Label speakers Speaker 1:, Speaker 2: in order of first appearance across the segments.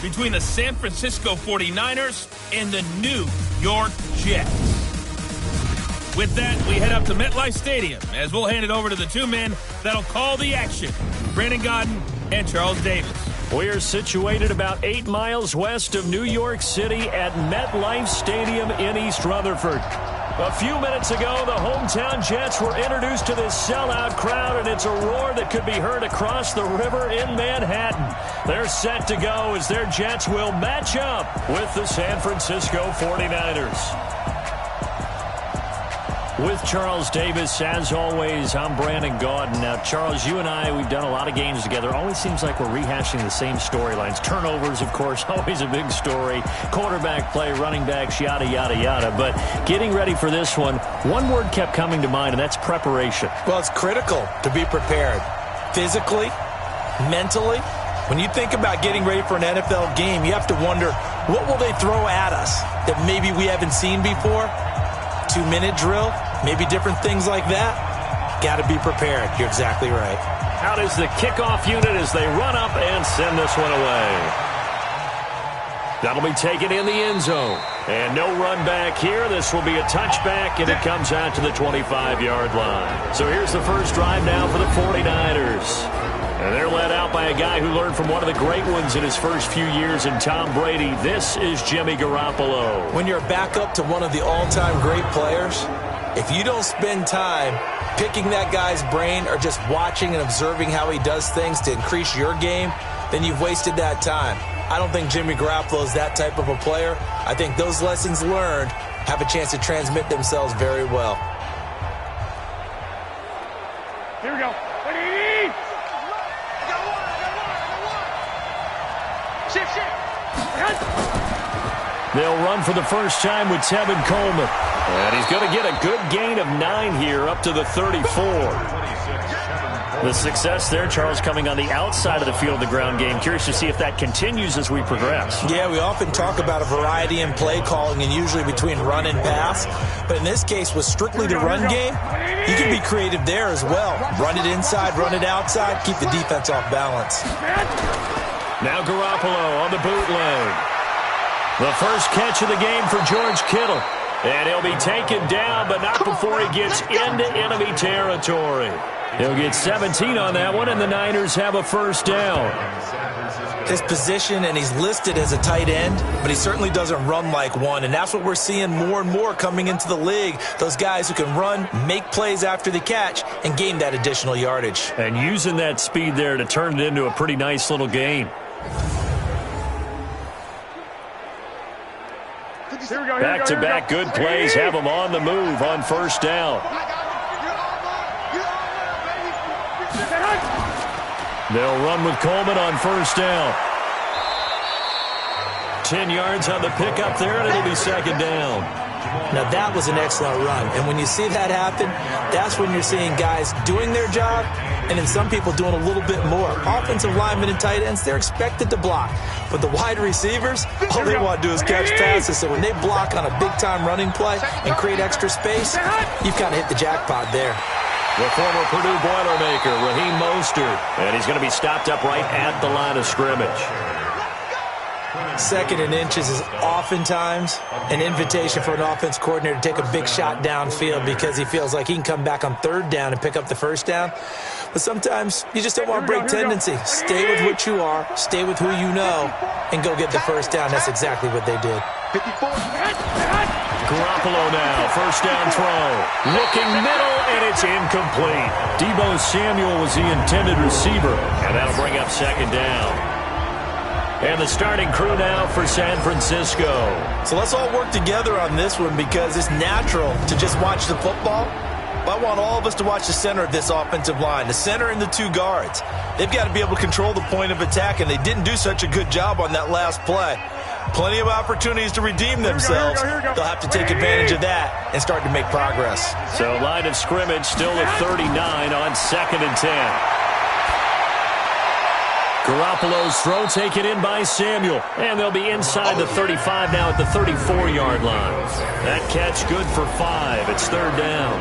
Speaker 1: between the San Francisco 49ers and the New York Jets. With that, we head up to MetLife Stadium as we'll hand it over to the two men that'll call the action, Brandon Gaudin and Charles Davis.
Speaker 2: We are situated about 8 miles west of New York City at MetLife Stadium in East Rutherford. A few minutes ago, the hometown Jets were introduced to this sellout crowd, and it's a roar that could be heard across the river in Manhattan. They're set to go as their Jets will match up with the San Francisco 49ers. With Charles Davis, as always, I'm Brandon Gaudin. Now, Charles, you and I, we've done a lot of games together. Always seems like we're rehashing the same storylines. Turnovers, of course, always a big story. Quarterback play, running backs, yada, yada, yada. But getting ready for this one word kept coming to mind, and that's preparation.
Speaker 3: Well, it's critical to be prepared. Physically, mentally. When you think about getting ready for an NFL game, you have to wonder, what will they throw at us that maybe we haven't seen before? 2-minute drill, maybe different things like that. Got to be prepared. You're exactly right.
Speaker 2: Out is the kickoff unit as they run up and send this one away. That'll be taken in the end zone. And no run back here. This will be a touchback, and it comes out to the 25-yard line. So here's the first drive now for the 49ers. And they're led out by a guy who learned from one of the great ones in his first few years in Tom Brady. This is Jimmy Garoppolo.
Speaker 3: When you're back up to one of the all-time great players, if you don't spend time picking that guy's brain or just watching and observing how he does things to increase your game, then you've wasted that time. I don't think Jimmy Garoppolo is that type of a player. I think those lessons learned have a chance to transmit themselves very well.
Speaker 4: Here we go.
Speaker 2: They'll run for the first time with Tevin Coleman. And he's going to get a good gain of 9 here up to the 34. The success there, Charles, coming on the outside of the field of the ground game. Curious to see if that continues as we progress.
Speaker 3: Yeah, we often talk about a variety in play calling and usually between run and pass. But in this case, with strictly the run game, you can be creative there as well. Run it inside, run it outside, keep the defense off balance.
Speaker 2: Now Garoppolo on the bootleg. The first catch of the game for George Kittle. And he'll be taken down, but not before he gets into enemy territory. He'll get 17 on that one, and the Niners have a first down.
Speaker 3: His position, and he's listed as a tight end, but he certainly doesn't run like one, and that's what we're seeing more and more coming into the league. Those guys who can run, make plays after the catch, and gain that additional yardage.
Speaker 2: And using that speed there to turn it into a pretty nice little gain. Back-to-back good plays have them on the move on first down. They'll run with Coleman on first down. 10 yards on the pickup there, and it'll be second down.
Speaker 3: Now, that was an excellent run. And when you see that happen, that's when you're seeing guys doing their job and then some people doing a little bit more. Offensive linemen and tight ends, they're expected to block. But the wide receivers, all they want to do is catch passes. So when they block on a big-time running play and create extra space, you've kind of hit the jackpot there.
Speaker 2: The former Purdue Boilermaker, Raheem Mostert. And he's going to be stopped up right at the line of scrimmage.
Speaker 3: Second and inches is oftentimes an invitation for an offense coordinator to take a big shot downfield because he feels like he can come back on third down and pick up the first down. But sometimes you just don't want to break tendency. Stay with what you are, stay with who you know, and go get the first down. That's exactly what they did.
Speaker 2: Garoppolo now, first down throw. Looking middle, and it's incomplete. Deebo Samuel was the intended receiver, and that'll bring up second down. And the starting crew now for San Francisco.
Speaker 3: So let's all work together on this one because it's natural to just watch the football. But I want all of us to watch the center of this offensive line, the center and the two guards. They've got to be able to control the point of attack, and they didn't do such a good job on that last play. Plenty of opportunities to redeem themselves. They'll have to take advantage of that and start to make progress.
Speaker 2: So line of scrimmage still at 39 on 2nd and 10. Garoppolo's throw taken in by Samuel. And they'll be inside the 35 now at the 34-yard line. That catch good for 5. It's third down.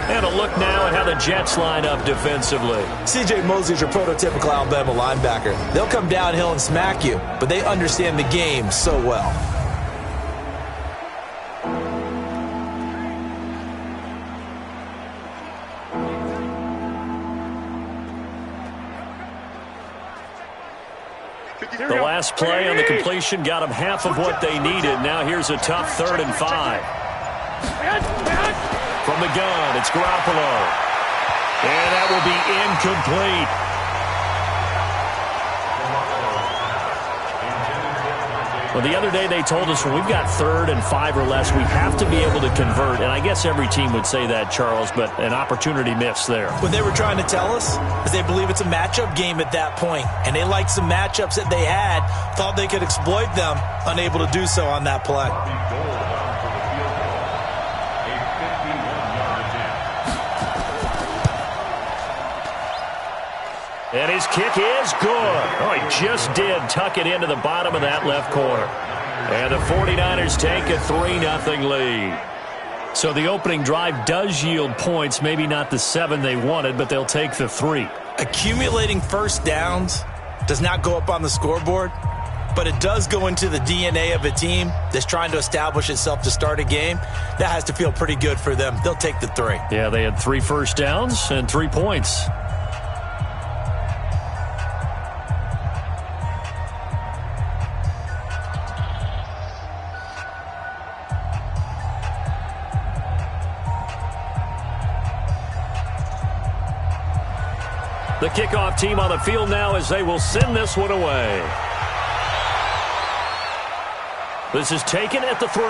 Speaker 2: And a look now at how the Jets line up defensively.
Speaker 3: C.J. Mosley's your prototypical Alabama linebacker. They'll come downhill and smack you, but they understand the game so well.
Speaker 2: The last play on the completion got them half of what they needed. Now here's a tough 3rd and 5. From the gun, it's Garoppolo. And that will be incomplete. Well, the other day they told us when we've got 3rd and 5 or less, we have to be able to convert. And I guess every team would say that, Charles, but an opportunity missed there.
Speaker 3: What they were trying to tell us is they believe it's a matchup game at that point. And they liked some matchups that they had, thought they could exploit them, unable to do so on that play.
Speaker 2: And his kick is good. Oh, he just did tuck it into the bottom of that left corner. And the 49ers take a 3-0 lead. So the opening drive does yield points, maybe not the 7 they wanted, but they'll take the 3.
Speaker 3: Accumulating first downs does not go up on the scoreboard, but it does go into the DNA of a team that's trying to establish itself to start a game. That has to feel pretty good for them. They'll take the 3.
Speaker 2: Yeah, they had 3 first downs and 3 points. The kickoff team on the field now as they will send this one away. This is taken at the 3.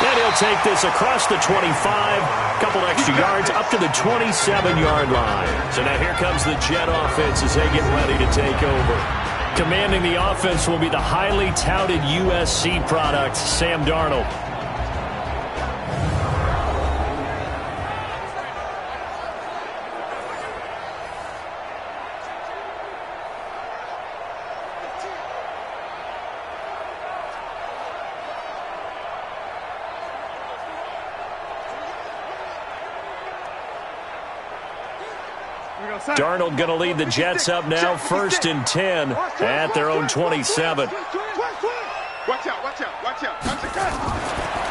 Speaker 2: And he'll take this across the 25, a couple extra yards up to the 27-yard line. So now here comes the Jet offense as they get ready to take over. Commanding the offense will be the highly touted USC product, Sam Darnold. Darnold going to lead the Jets up now, 1st and 10 at their own 27.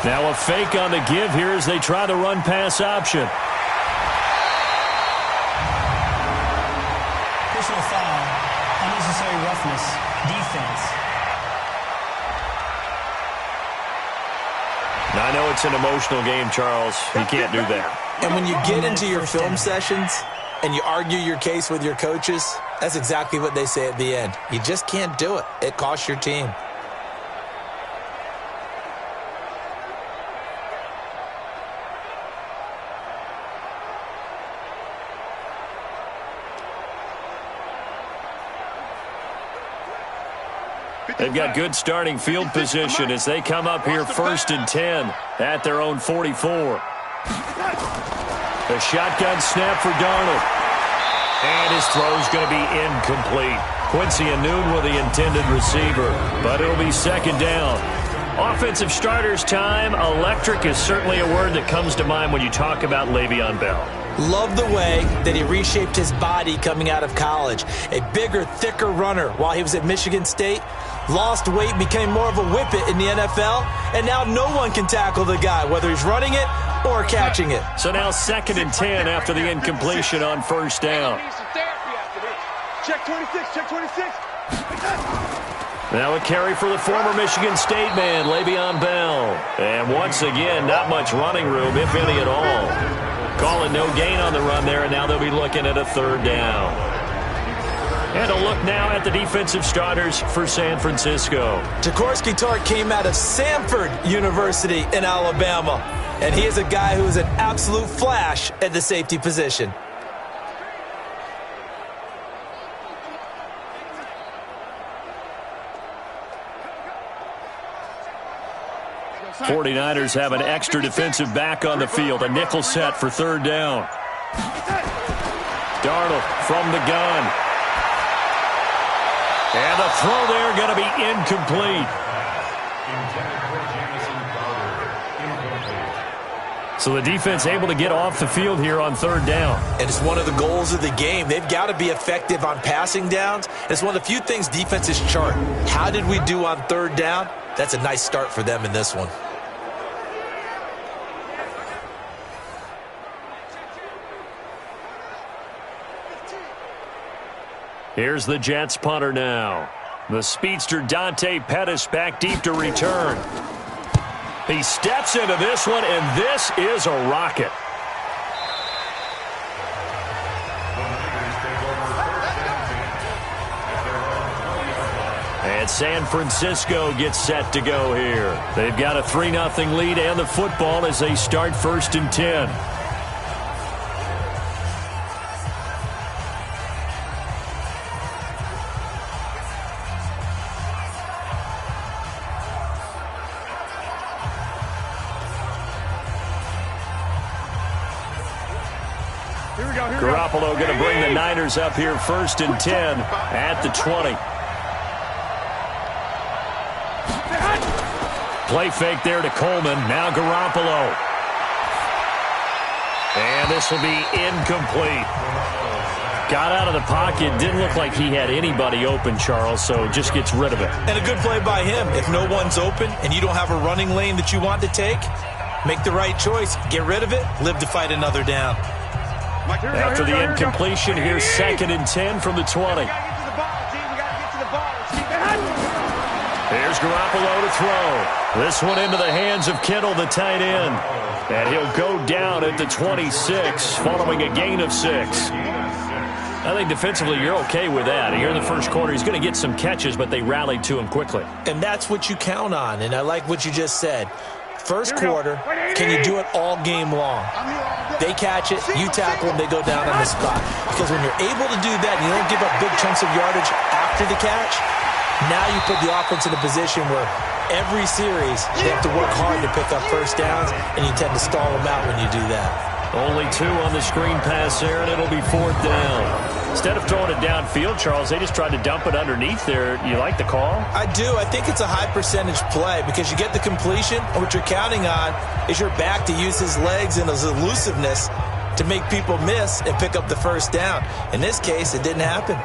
Speaker 2: Now a fake on the give here as they try the run-pass option.
Speaker 4: Personal foul, unnecessary roughness, defense.
Speaker 2: Now I know it's an emotional game, Charles. You can't do that.
Speaker 3: And when you get into your film sessions and you argue your case with your coaches, that's exactly what they say at the end. You just can't do it. It costs your team.
Speaker 2: They've got good starting field position as they come up here 1st and 10 at their own 44. A shotgun snap for Darnold. And his throw's going to be incomplete. Quincy Anoon with the intended receiver, but it'll be 2nd down. Offensive starters time. Electric is certainly a word that comes to mind when you talk about Le'Veon Bell.
Speaker 3: Love the way that he reshaped his body coming out of college. A bigger, thicker runner while he was at Michigan State. Lost weight, became more of a whippet in the NFL, and now no one can tackle the guy, whether he's running it or catching it.
Speaker 2: So now 2nd and 10 after the incompletion on 1st down.
Speaker 5: Check 26, check 26.
Speaker 2: Now a carry for the former Michigan State man, Le'Veon Bell. And once again, not much running room, if any at all. Calling no gain on the run there, and now they'll be looking at a 3rd down. And a look now at the defensive starters for San Francisco.
Speaker 3: Jaworski Tartt came out of Samford University in Alabama, and he is a guy who is an absolute flash at the safety position.
Speaker 2: '49ers have an extra defensive back on the field, a nickel set for 3rd down. Darnold from the gun. And the throw there going to be incomplete. So the defense able to get off the field here on third down.
Speaker 3: And it's one of the goals of the game. They've got to be effective on passing downs. It's one of the few things defenses chart. How did we do on third down? That's a nice start for them in this one.
Speaker 2: Here's the Jets punter now. The speedster Dante Pettis back deep to return. He steps into this one, and this is a rocket. And San Francisco gets set to go here. They've got a 3-0 lead and the football as they start 1st and 10. Garoppolo going to bring the Niners up here 1st and 10 at the 20. Play fake there to Coleman. Now Garoppolo. And this will be incomplete. Got out of the pocket. Didn't look like he had anybody open, Charles, so just gets rid of it.
Speaker 3: And a good play by him. If no one's open and you don't have a running lane that you want to take, make the right choice. Get rid of it. Live to fight another down.
Speaker 2: After the incompletion, here's 2nd and 10 from the 20. Here's Garoppolo to throw. This one into the hands of Kittle, the tight end. And he'll go down at the 26 following a gain of 6. I think defensively you're okay with that. Here in the first quarter, he's going to get some catches, but they rallied to him quickly.
Speaker 3: And that's what you count on, and I like what you just said. First quarter, can you do it all game long? They catch it, you tackle them, they go down on the spot. Because when you're able to do that and you don't give up big chunks of yardage after the catch, now you put the offense in a position where every series they have to work hard to pick up first downs, and you tend to stall them out when you do that.
Speaker 2: Only 2 on the screen pass there, and it'll be 4th down. Instead of throwing it downfield, Charles, they just tried to dump it underneath there. You like the call?
Speaker 3: I do. I think it's a high percentage play because you get the completion, and what you're counting on is your back to use his legs and his elusiveness to make people miss and pick up the first down. In this case, it didn't happen.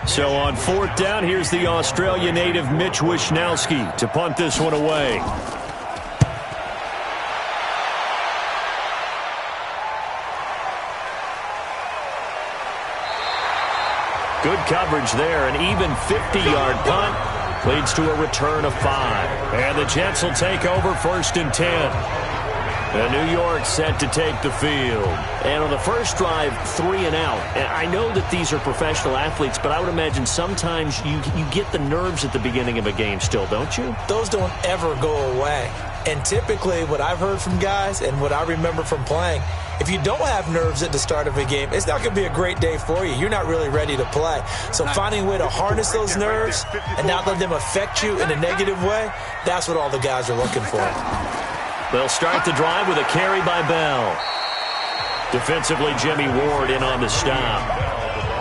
Speaker 2: So on 4th down, here's the Australia native Mitch Wishnowsky to punt this one away. Good coverage there. An even 50-yard punt leads to a return of 5. And the Jets will take over 1st and 10. And New York set to take the field. And on the first drive, 3 and out. And I know that these are professional athletes, but I would imagine sometimes you get the nerves at the beginning of a game still, don't you?
Speaker 3: Those don't ever go away. And typically what I've heard from guys and what I remember from playing, if you don't have nerves at the start of a game, it's not going to be a great day for you. You're not really ready to play. So finding a way to harness those nerves and not let them affect you in a negative way, that's what all the guys are looking for.
Speaker 2: They'll start the drive with a carry by Bell. Defensively, Jimmy Ward in on the stop.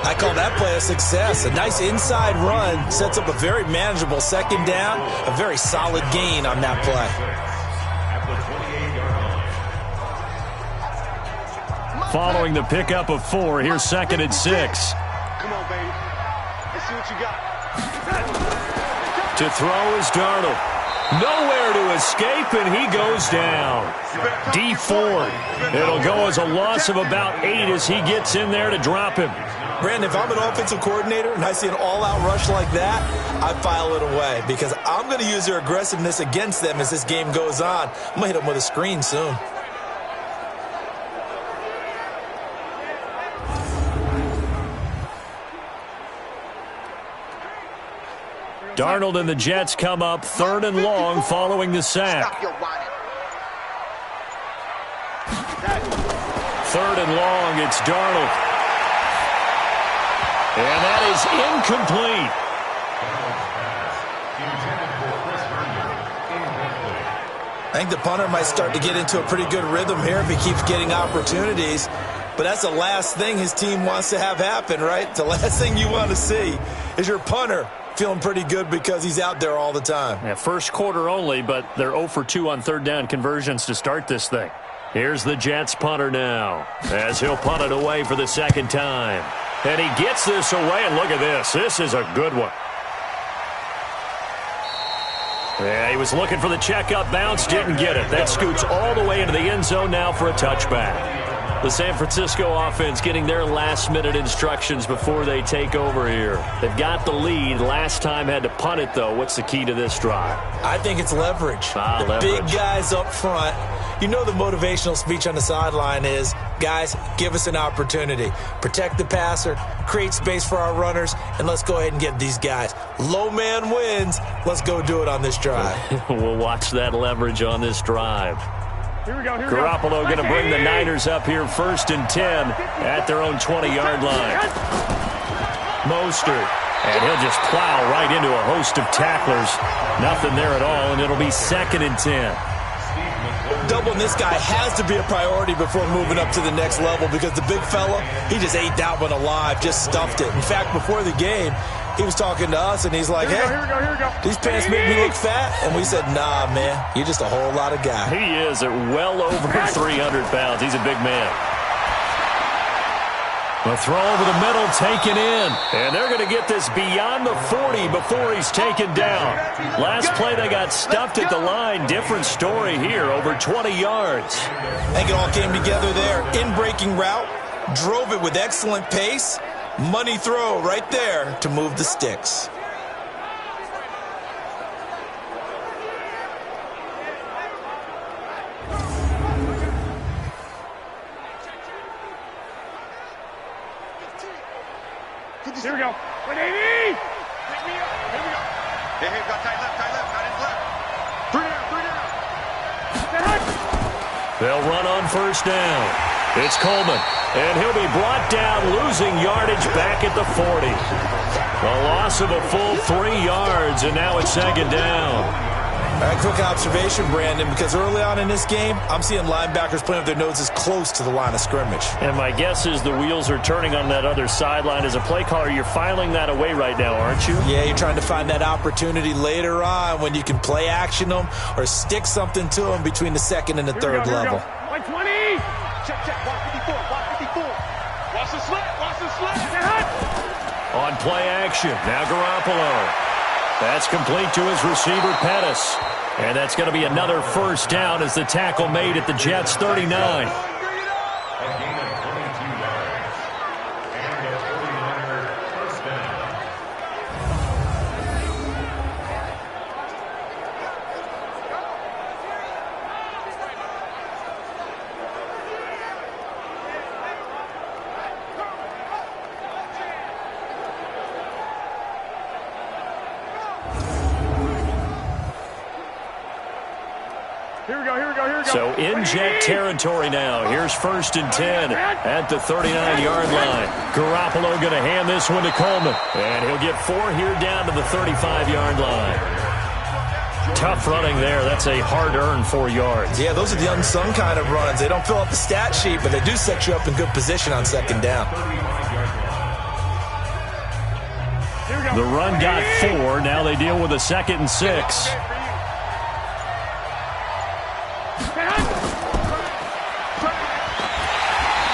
Speaker 3: I call that play a success. A nice inside run sets up a very manageable 2nd down, a very solid gain on that play.
Speaker 2: Following the pickup of 4, here's 2nd and 6.
Speaker 5: Come on, baby. Let's see what you got.
Speaker 2: To throw is Darnold. Nowhere to escape, and he goes down. D Ford. It'll go as a loss of about 8 as he gets in there to drop him.
Speaker 3: Brandon, if I'm an offensive coordinator and I see an all-out rush like that, I file it away because I'm going to use their aggressiveness against them as this game goes on. I'm going to hit them with a screen soon.
Speaker 2: Darnold and the Jets come up 3rd and long following the sack. 3rd and long, it's Darnold. And that is incomplete.
Speaker 3: I think the punter might start to get into a pretty good rhythm here if he keeps getting opportunities. But that's the last thing his team wants to have happen, right? The last thing you want to see is your punter feeling pretty good because he's out there all the time.
Speaker 2: Yeah, first quarter only, but they're 0 for 2 on third down conversions to start this thing. Here's the Jets punter now, as he'll punt it away for the second time. And he gets this away, and look at this. This is a good one. Yeah, he was looking for the checkup bounce, didn't get it. That scoots all the way into the end zone now for a touchback. The San Francisco offense getting their last-minute instructions before they take over here. They've got the lead. Last time had to punt it, though. What's the key to this drive?
Speaker 3: I think it's leverage.
Speaker 2: Leverage.
Speaker 3: Big guys up front. You know the motivational speech on the sideline is, guys, give us an opportunity. Protect the passer, create space for our runners, and let's go ahead and get these guys. Low man wins. Let's go do it on this drive.
Speaker 2: We'll watch that leverage on this drive.
Speaker 5: Here we go.
Speaker 2: Garoppolo going to bring the Niners up here 1st and 10 at their own 20-yard line. Mostert, and he'll just plow right into a host of tacklers. Nothing there at all, and it'll be 2nd and 10.
Speaker 3: Doubling this guy has to be a priority before moving up to the next level because the big fella, he just ate that one alive, just stuffed it. In fact, before the game, he was talking to us, and he's like, hey, these pants make me look fat. And we said, nah, man, you're just a whole lot of guy.
Speaker 2: He is at well over 300 pounds. He's a big man. The throw over the middle, taken in. And they're going to get this beyond the 40 before he's taken down. Last play, they got stuffed at the line. Different story here, over 20 yards.
Speaker 3: I think it all came together there. In-breaking route, drove it with excellent pace. Money throw right there to move the sticks.
Speaker 5: Here we go. 180! Pick me up. Here we go. Hey, got tight left, tight in left. 3 down.
Speaker 2: They'll run on 1st down. It's Coleman, and he'll be brought down, losing yardage back at the 40. A loss of a full 3 yards, and now it's 2nd down.
Speaker 3: All right, quick observation, Brandon, because early on in this game, I'm seeing linebackers playing with their noses close to the line of scrimmage.
Speaker 2: And my guess is the wheels are turning on that other sideline. As a play caller, you're filing that away right now, aren't you?
Speaker 3: Yeah, you're trying to find that opportunity later on when you can play action them or stick something to them between the 2nd and the 3rd level.
Speaker 5: 120! Check, 154, 154. Watch the slant.
Speaker 2: On play action, now Garoppolo. That's complete to his receiver, Pettis. And that's going to be another 1st down as the tackle made at the Jets' 39. So in Jet territory now. Here's 1st and 10 at the 39-yard line. Garoppolo going to hand this one to Coleman. And he'll get 4 here down to the 35-yard line. Tough running there. That's a hard-earned 4 yards.
Speaker 3: Yeah, those are the unsung kind of runs. They don't fill up the stat sheet, but they do set you up in good position on 2nd down.
Speaker 2: The run got 4. Now they deal with a 2nd and 6.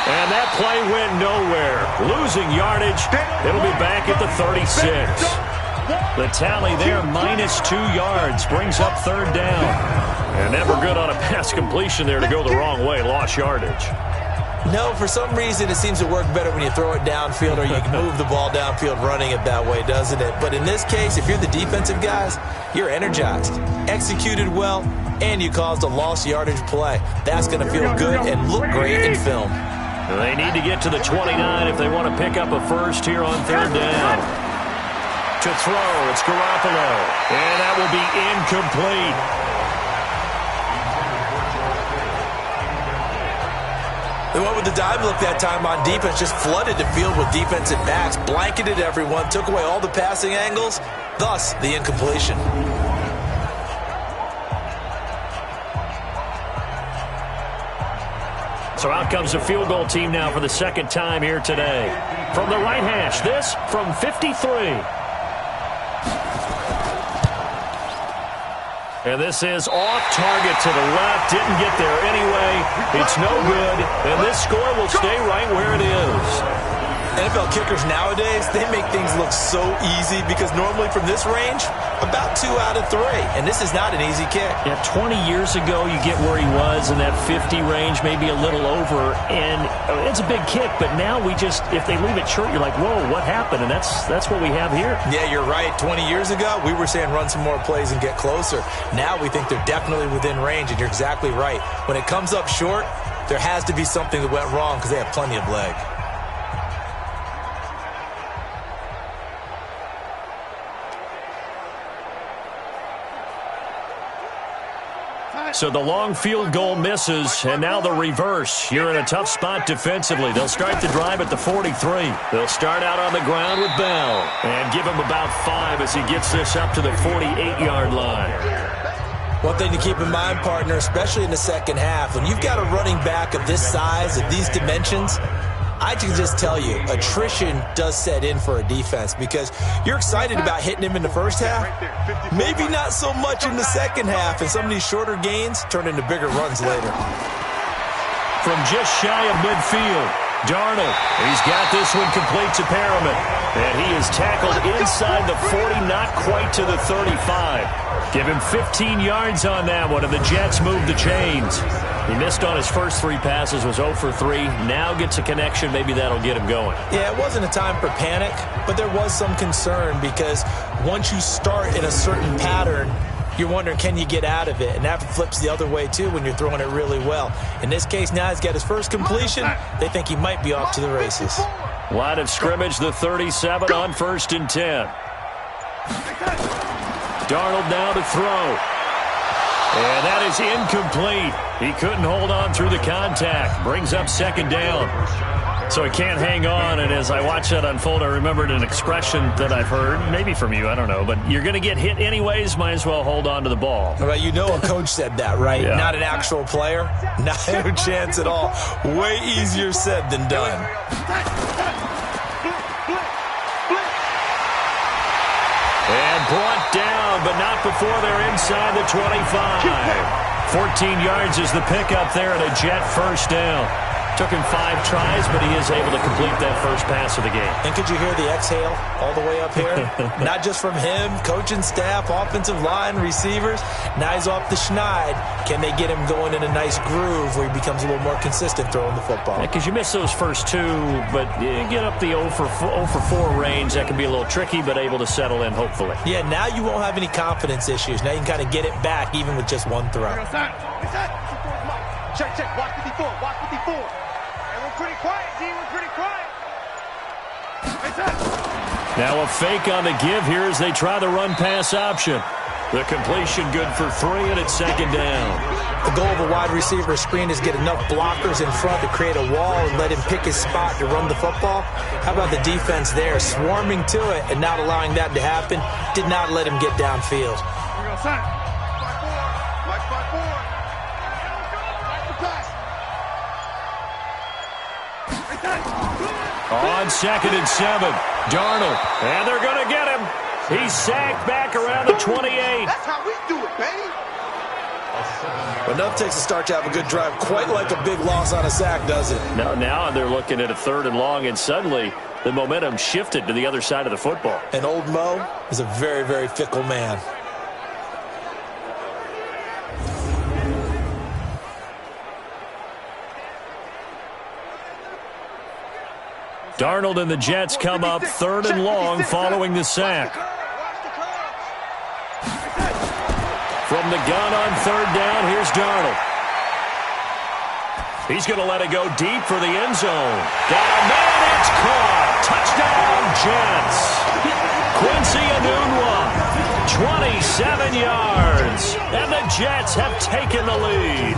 Speaker 2: And that play went nowhere. Losing yardage. It'll be back at the 36. The tally there, -2 yards. Brings up 3rd down. And never good on a pass completion there to go the wrong way. Lost yardage.
Speaker 3: No, for some reason it seems to work better when you throw it downfield or you can move the ball downfield running it that way, doesn't it? But in this case, if you're the defensive guys, you're energized, executed well, and you caused a lost yardage play. That's going to feel good and look great in film.
Speaker 2: They need to get to the 29 if they want to pick up a 1st here on 3rd down. To throw, it's Garoppolo. And that will be incomplete.
Speaker 3: They went with the dive look that time on defense, just flooded the field with defensive backs, blanketed everyone, took away all the passing angles, thus the incompletion.
Speaker 2: So out comes the field goal team now for the second time here today. From the right hash, this from 53. And this is off target to the left. Didn't get there anyway. It's no good. And this score will stay right where it is.
Speaker 3: NFL kickers nowadays, they make things look so easy because normally from this range, about 2 out of 3. And this is not an easy kick.
Speaker 2: Yeah, 20 years ago, you get where he was in that 50 range, maybe a little over. And it's a big kick, but now we just, if they leave it short, you're like, whoa, what happened? And that's what we have here.
Speaker 3: Yeah, you're right. 20 years ago, we were saying run some more plays and get closer. Now we think they're definitely within range, and you're exactly right. When it comes up short, there has to be something that went wrong because they have plenty of leg.
Speaker 2: So the long field goal misses, and now the reverse. You're in a tough spot defensively. They'll start the drive at the 43. They'll start out on the ground with Bell and give him about 5 as he gets this up to the 48-yard line.
Speaker 3: One thing to keep in mind, partner, especially in the second half, when you've got a running back of this size, of these dimensions, I can just tell you, attrition does set in for a defense because you're excited about hitting him in the first half. Maybe not so much in the second half, and some of these shorter gains turn into bigger runs later.
Speaker 2: From just shy of midfield, Darnold, he's got this one complete to Perriman. And he is tackled inside the 40, not quite to the 35. Give him 15 yards on that one, and the Jets move the chains. He missed on his first 3 passes, was 0 for 3. Now gets a connection. Maybe that'll get him going.
Speaker 3: Yeah, it wasn't a time for panic, but there was some concern because once you start in a certain pattern, you're wondering, can you get out of it? And that flips the other way, too, when you're throwing it really well. In this case, now he's got his first completion. They think he might be off to the races.
Speaker 2: Line of scrimmage, the 37 on 1st and 10. Darnold now to throw. And that is incomplete. He couldn't hold on through the contact. Brings up 2nd down. So he can't hang on, and as I watch that unfold, I remembered an expression that I've heard, maybe from you, I don't know, but you're going to get hit anyways, might as well hold on to the ball.
Speaker 3: Well, you know a coach said that, right?
Speaker 2: Yeah.
Speaker 3: Not an actual player. Not a chance at all. Way easier said than done.
Speaker 2: And brought down, but not before they're inside the 25. 14 yards is the pickup there and a Jet first down. Took him 5 tries, but he is able to complete that first pass of the game.
Speaker 3: And could you hear the exhale all the way up here? Not just from him, coaching staff, offensive line, receivers. Now he's off the schneid. Can they get him going in a nice groove where he becomes a little more consistent throwing the football?
Speaker 2: Because you miss those first 2, but you get up the 0 for 4 range. That can be a little tricky, but able to settle in, hopefully.
Speaker 3: Yeah, now you won't have any confidence issues. Now you can kind of get it back even with just 1 throw.
Speaker 5: Check, check. Watch 54. Watch 54. And we're pretty quiet, D. We're pretty quiet.
Speaker 2: Now a fake on the give here as they try the run-pass option. The completion good for 3, and it's 2nd down.
Speaker 3: The goal of a wide receiver screen is get enough blockers in front to create a wall and let him pick his spot to run the football. How about the defense there, swarming to it and not allowing that to happen? Did not let him get downfield.
Speaker 5: Here we go, son. Watch 5-4.
Speaker 2: On 2nd and 7, Darnold, and they're going to get him. He's sacked back around the 28.
Speaker 5: That's how we do it, baby.
Speaker 3: Enough takes a start to have a good drive. Quite like a big loss on a sack, does it?
Speaker 2: Now they're looking at a 3rd and long, and suddenly the momentum shifted to the other side of the football.
Speaker 3: And old Mo is a very, very fickle man.
Speaker 2: Darnold and the Jets come up 3rd and long following the sack. From the gun on 3rd down, here's Darnold. He's going to let it go deep for the end zone. Got a man, it's caught. Touchdown, Jets. Quincy Enunwa, 27 yards. And the Jets have taken the lead.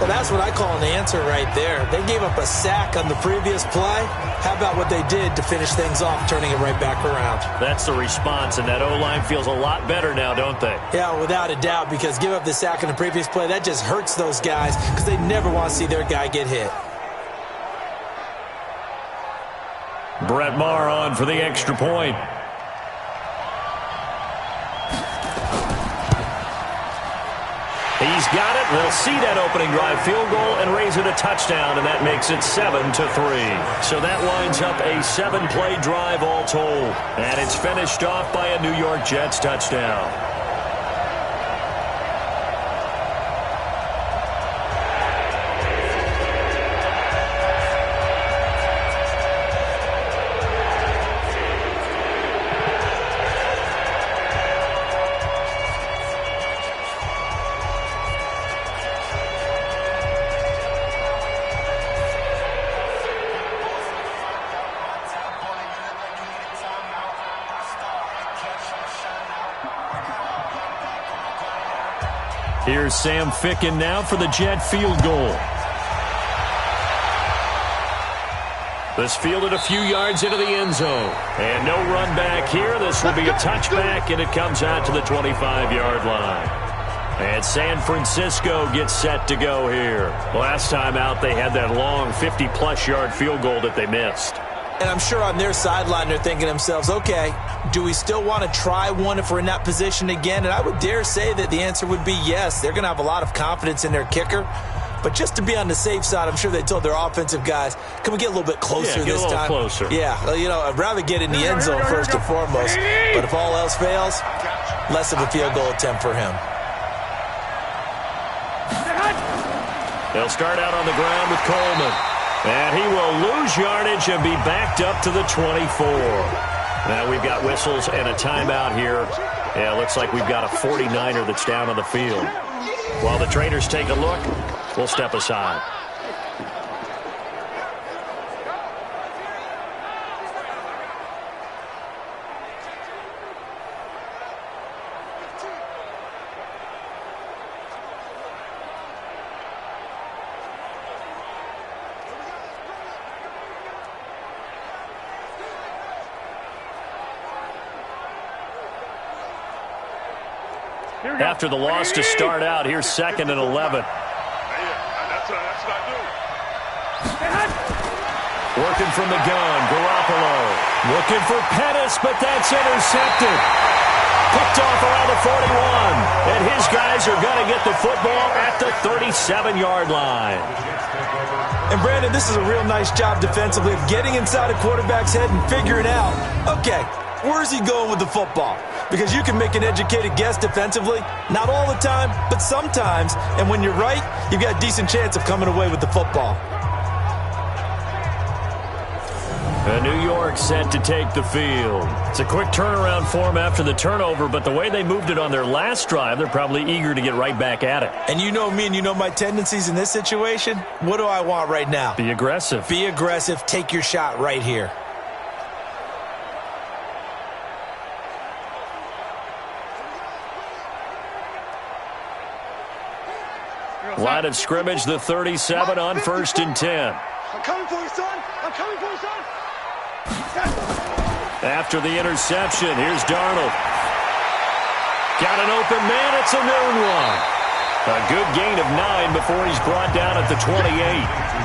Speaker 3: A that's what I call an answer right there. They gave up a sack on the previous play. How about what they did to finish things off, turning it right back around?
Speaker 2: That's the response, and that O-line feels a lot better now, don't they?
Speaker 3: Yeah, without a doubt, because give up the sack on the previous play, that just hurts those guys because they never want to see their guy get hit.
Speaker 2: Brett Maher on for the extra point. He's got it. They'll see that opening drive field goal and raise it a touchdown, and that makes it 7-3. So that winds up a 7-play drive all told. And it's finished off by a New York Jets touchdown. Here's Sam Ficken now for the Jet field goal. This fielded a few yards into the end zone. And no run back here. This will be a touchback, and it comes out to the 25-yard line. And San Francisco gets set to go here. Last time out, they had that long 50-plus yard field goal that they missed.
Speaker 3: And I'm sure on their sideline they're thinking to themselves, okay, do we still want to try one if we're in that position again? And I would dare say that the answer would be yes. They're going to have a lot of confidence in their kicker. But just to be on the safe side, I'm sure they told their offensive guys, can we get a little bit closer this time?
Speaker 2: Closer.
Speaker 3: Yeah, you know, I'd rather get in the end zone first and foremost. But if all else fails, less of a field goal attempt for him.
Speaker 2: They'll start out on the ground with Coleman. And he will lose yardage and be backed up to the 24. Now we've got whistles and a timeout here. Yeah, looks like we've got a 49er that's down on the field. While the trainers take a look, we'll step aside. After the loss to start out, here's 2nd and 11.
Speaker 5: That's what I do.
Speaker 2: Working from the gun, Garoppolo. Looking for Pettis, but that's intercepted. Picked off around the 41. And his guys are going to get the football at the 37-yard line.
Speaker 3: And Brandon, this is a real nice job defensively of getting inside a quarterback's head and figuring out, okay, where's he going with the football? Because you can make an educated guess defensively. Not all the time, but sometimes. And when you're right, you've got a decent chance of coming away with the football.
Speaker 2: And New York set to take the field. It's a quick turnaround for them after the turnover, but the way they moved it on their last drive, they're probably eager to get right back at it.
Speaker 3: And you know me and you know my tendencies in this situation. What do I want right now?
Speaker 2: Be aggressive.
Speaker 3: Be aggressive. Take your shot right here.
Speaker 2: Line of scrimmage, the 37 on 1st and 10.
Speaker 5: I'm coming for you, son. I'm coming for you, son.
Speaker 2: After the interception, here's Darnold. Got an open man. It's a noon one. A good gain of 9 before he's brought down at the 28.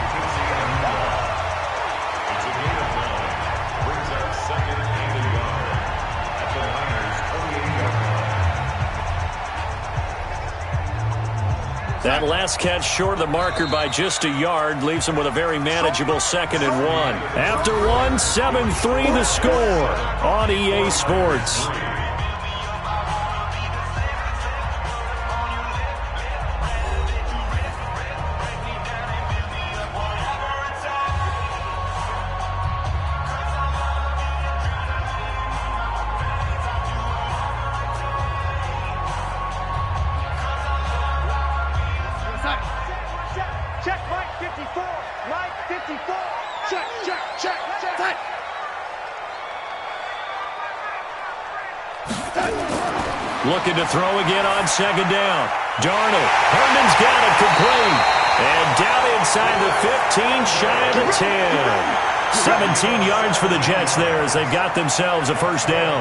Speaker 2: That last catch short of the marker by just a yard leaves him with a very manageable 2nd and 1. After 1, 7-3 the score on EA Sports.
Speaker 5: Check, Mike 54. Mike 54. Check, check, check, check.
Speaker 2: Looking to throw again on 2nd down. Darnold. Herndon's got it complete. And inside the 15, shy of the 10. 17 yards for the Jets there as they've got themselves a first down.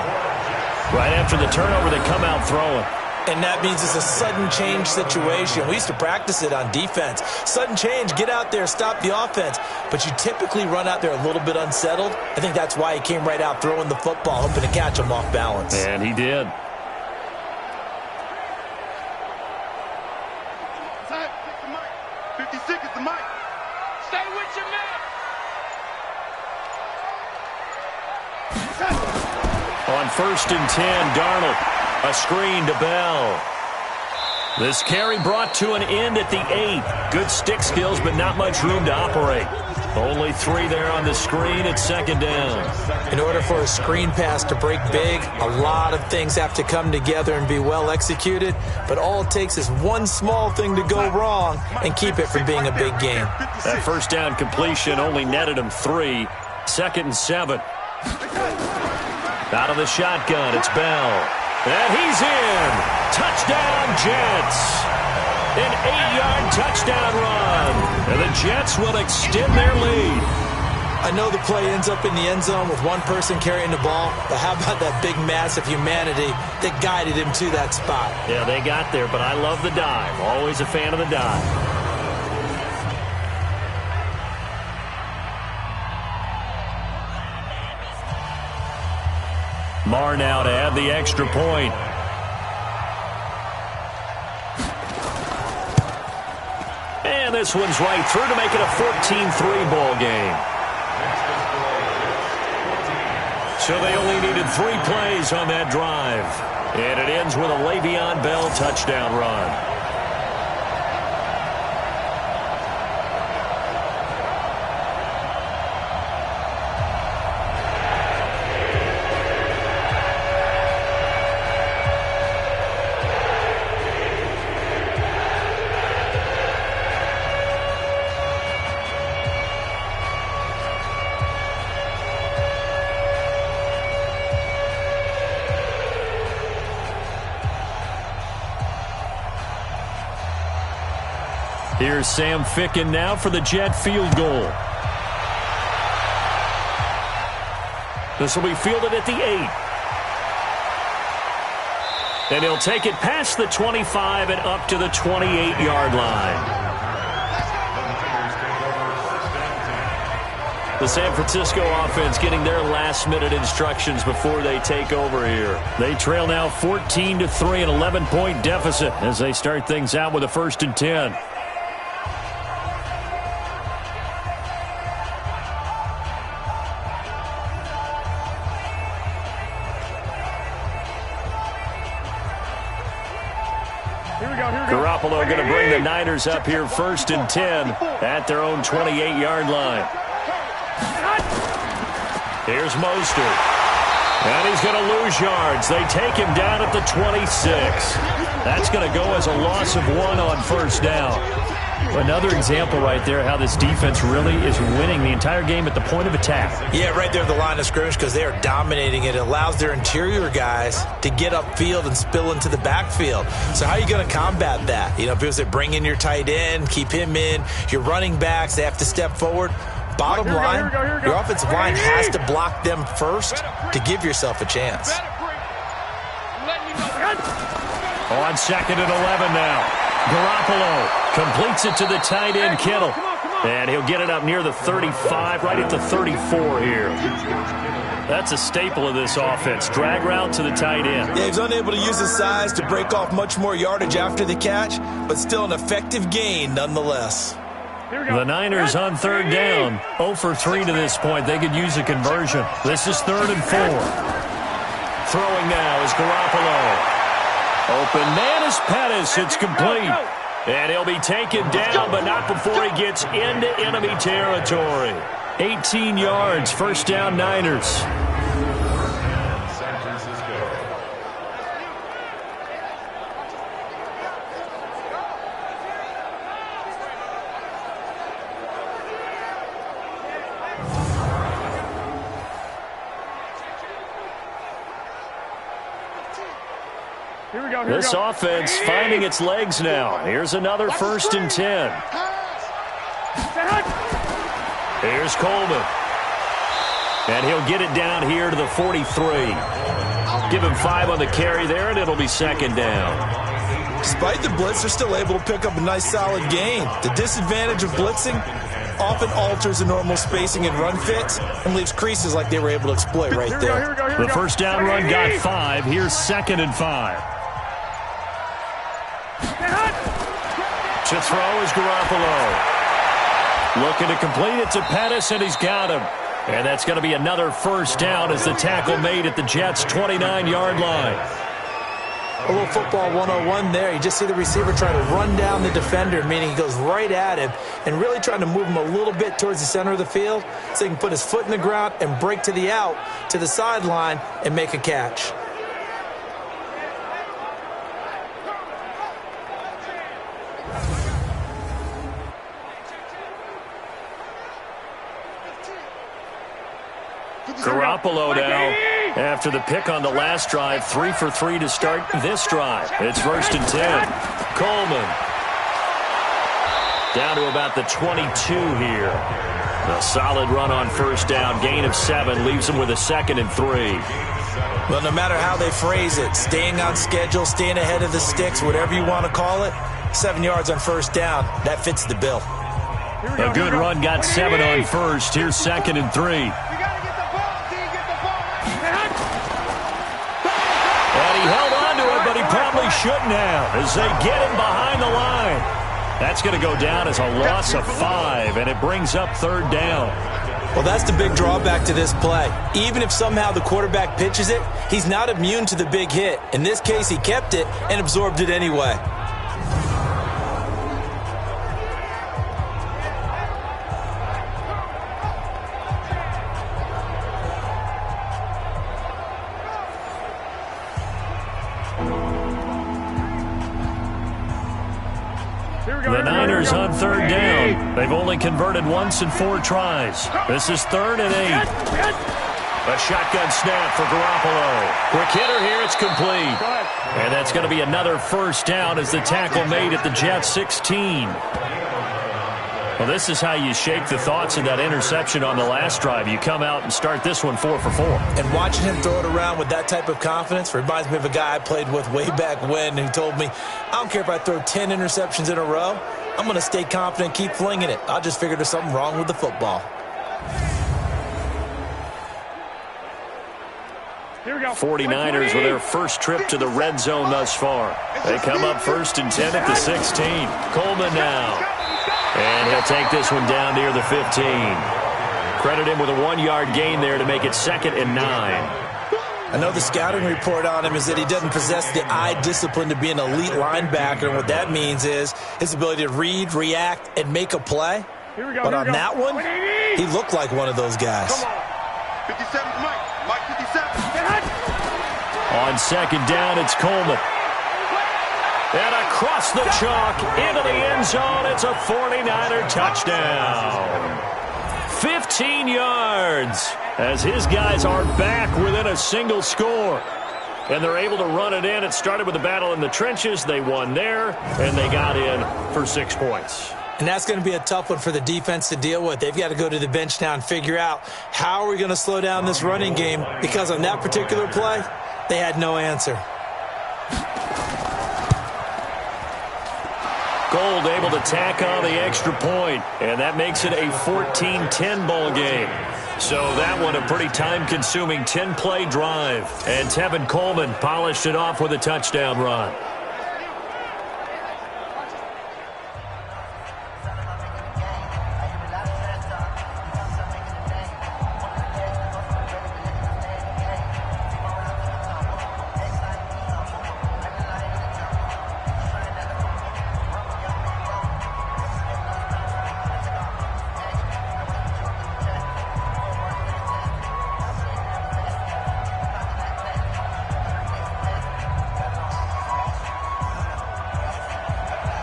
Speaker 2: Right after the turnover, they come out throwing.
Speaker 3: And that means it's a sudden change situation. We used to practice it on defense. Sudden change, get out there, stop the offense. But you typically run out there a little bit unsettled. I think that's why he came right out throwing the football, hoping to catch him off balance.
Speaker 2: And he did.
Speaker 5: Take the mic. 50 seconds, the mic. Stay with your man.
Speaker 2: On 1st and 10, Darnold. A screen to Bell. This carry brought to an end at the 8. Good stick skills, but not much room to operate. Only 3 there on the screen at 2nd down.
Speaker 3: In order for a screen pass to break big, a lot of things have to come together and be well executed. But all it takes is one small thing to go wrong and keep it from being a big game.
Speaker 2: That first down completion only netted him 3. 2nd and 7. Out of the shotgun, it's Bell. And he's in. Touchdown, Jets. An 8-yard touchdown run. And the Jets will extend their lead.
Speaker 3: I know the play ends up in the end zone with one person carrying the ball, but how about that big mass of humanity that guided him to that spot?
Speaker 2: Yeah, they got there, but I love the dive. Always a fan of the dive. Marr now to add the extra point. And this one's right through to make it a 14-3 ball game. So they only needed 3 plays on that drive. And it ends with a Le'Veon Bell touchdown run. Here's Sam Ficken now for the Jet field goal. This will be fielded at the 8. And he'll take it past the 25 and up to the 28-yard line. The San Francisco offense getting their last-minute instructions before they take over here. They trail now 14-3, an 11-point deficit as they start things out with a 1st and 10. Garoppolo going to bring the Niners up here 1st and 10 at their own 28-yard line. Here's Mostert. And he's going to lose yards. They take him down at the 26. That's going to go as a loss of 1 on 1st down. Another example right there how this defense really is winning the entire game at the point of attack.
Speaker 3: Yeah, right there at the line of scrimmage because they are dominating it. It allows their interior guys to get upfield and spill into the backfield. So how are you going to combat that? You know, because they bring in your tight end, keep him in. Your running backs, they have to step forward. Bottom line, your offensive line has to block them first to give yourself a chance.
Speaker 2: On 2nd and 11 now. Garoppolo completes it to the tight end, Kittle. And he'll get it up near the 35, right at the 34 here. That's a staple of this offense. Drag route to the tight end.
Speaker 3: Yeah, he's unable to use his size to break off much more yardage after the catch, but still an effective gain nonetheless.
Speaker 2: The Niners on 3rd down. 0 for 3 to this point. They could use a conversion. This is 3rd and 4. Throwing now is Garoppolo. Open man is Pettis. It's complete. And he'll be taken down, but not before he gets into enemy territory. 18 yards, 1st down Niners. This offense finding its legs now. Here's another 1st and 10. Here's Coleman. And he'll get it down here to the 43. Give him 5 on the carry there, and it'll be second down.
Speaker 3: Despite the blitz, they're still able to pick up a nice, solid gain. The disadvantage of blitzing often alters the normal spacing and run fits and leaves creases like they were able to exploit right there.
Speaker 2: The first down run got 5. Here's 2nd and 5. To throw is Garoppolo. Looking to complete it to Pettis, and he's got him. And that's going to be another first down as the tackle made at the Jets' 29-yard line.
Speaker 3: A little football 101 there. You just see the receiver try to run down the defender, meaning he goes right at him and really trying to move him a little bit towards the center of the field so he can put his foot in the ground and break to the out, to the sideline, and make a catch.
Speaker 2: Garoppolo now, after the pick on the last drive, 3 for 3 to start this drive. It's 1st and 10. Coleman down to about the 22 here. A solid run on first down, gain of 7, leaves him with a 2nd and 3.
Speaker 3: Well, no matter how they phrase it, staying on schedule, staying ahead of the sticks, whatever you want to call it, 7 yards on first down, that fits the bill.
Speaker 2: A good run got 7 on first. Here's 2nd and 3. He held on to it, but he probably shouldn't have as they get him behind the line. That's going to go down as a loss of 5, and it brings up 3rd down.
Speaker 3: Well, that's the big drawback to this play. Even if somehow the quarterback pitches it, he's not immune to the big hit. In this case, he kept it and absorbed it anyway.
Speaker 2: The Niners on 3rd down. They've only converted once in 4 tries. This is 3rd and 8. A shotgun snap for Garoppolo. Quick hitter here, it's complete. And that's going to be another first down as the tackle made at the Jets' 16. Well, this is how you shake the thoughts of that interception on the last drive. You come out and start this one 4 for 4.
Speaker 3: And watching him throw it around with that type of confidence reminds me of a guy I played with way back when who told me, I don't care if I throw 10 interceptions in a row. I'm going to stay confident, keep flinging it. I'll just figure there's something wrong with the football.
Speaker 5: Here we go.
Speaker 2: 49ers with their first trip to the red zone thus far. They come up 1st and 10 at the 16. Coleman now. And he'll take this one down near the 15. Credit him with a 1-yard gain there to make it 2nd and 9.
Speaker 3: I know the scouting report on him is that he doesn't possess the eye discipline to be an elite linebacker. And what that means is his ability to read, react, and make a play. But on that one, he looked like one of those guys.
Speaker 5: Come on. 57, Mike 57.
Speaker 2: On 2nd down, it's Coleman. And across the chalk into the end zone, it's a 49er touchdown. 15 yards as his guys are back within a single score. And they're able to run it in. It started with a battle in the trenches. They won there, and they got in for 6 points.
Speaker 3: And that's going to be a tough one for the defense to deal with. They've got to go to the bench now and figure out how are we going to slow down this running game, because on that particular play, they had no answer.
Speaker 2: Gold able to tack on the extra point, and that makes it a 14-10 ball game. So that one a pretty time-consuming 10-play drive. And Tevin Coleman polished it off with a touchdown run.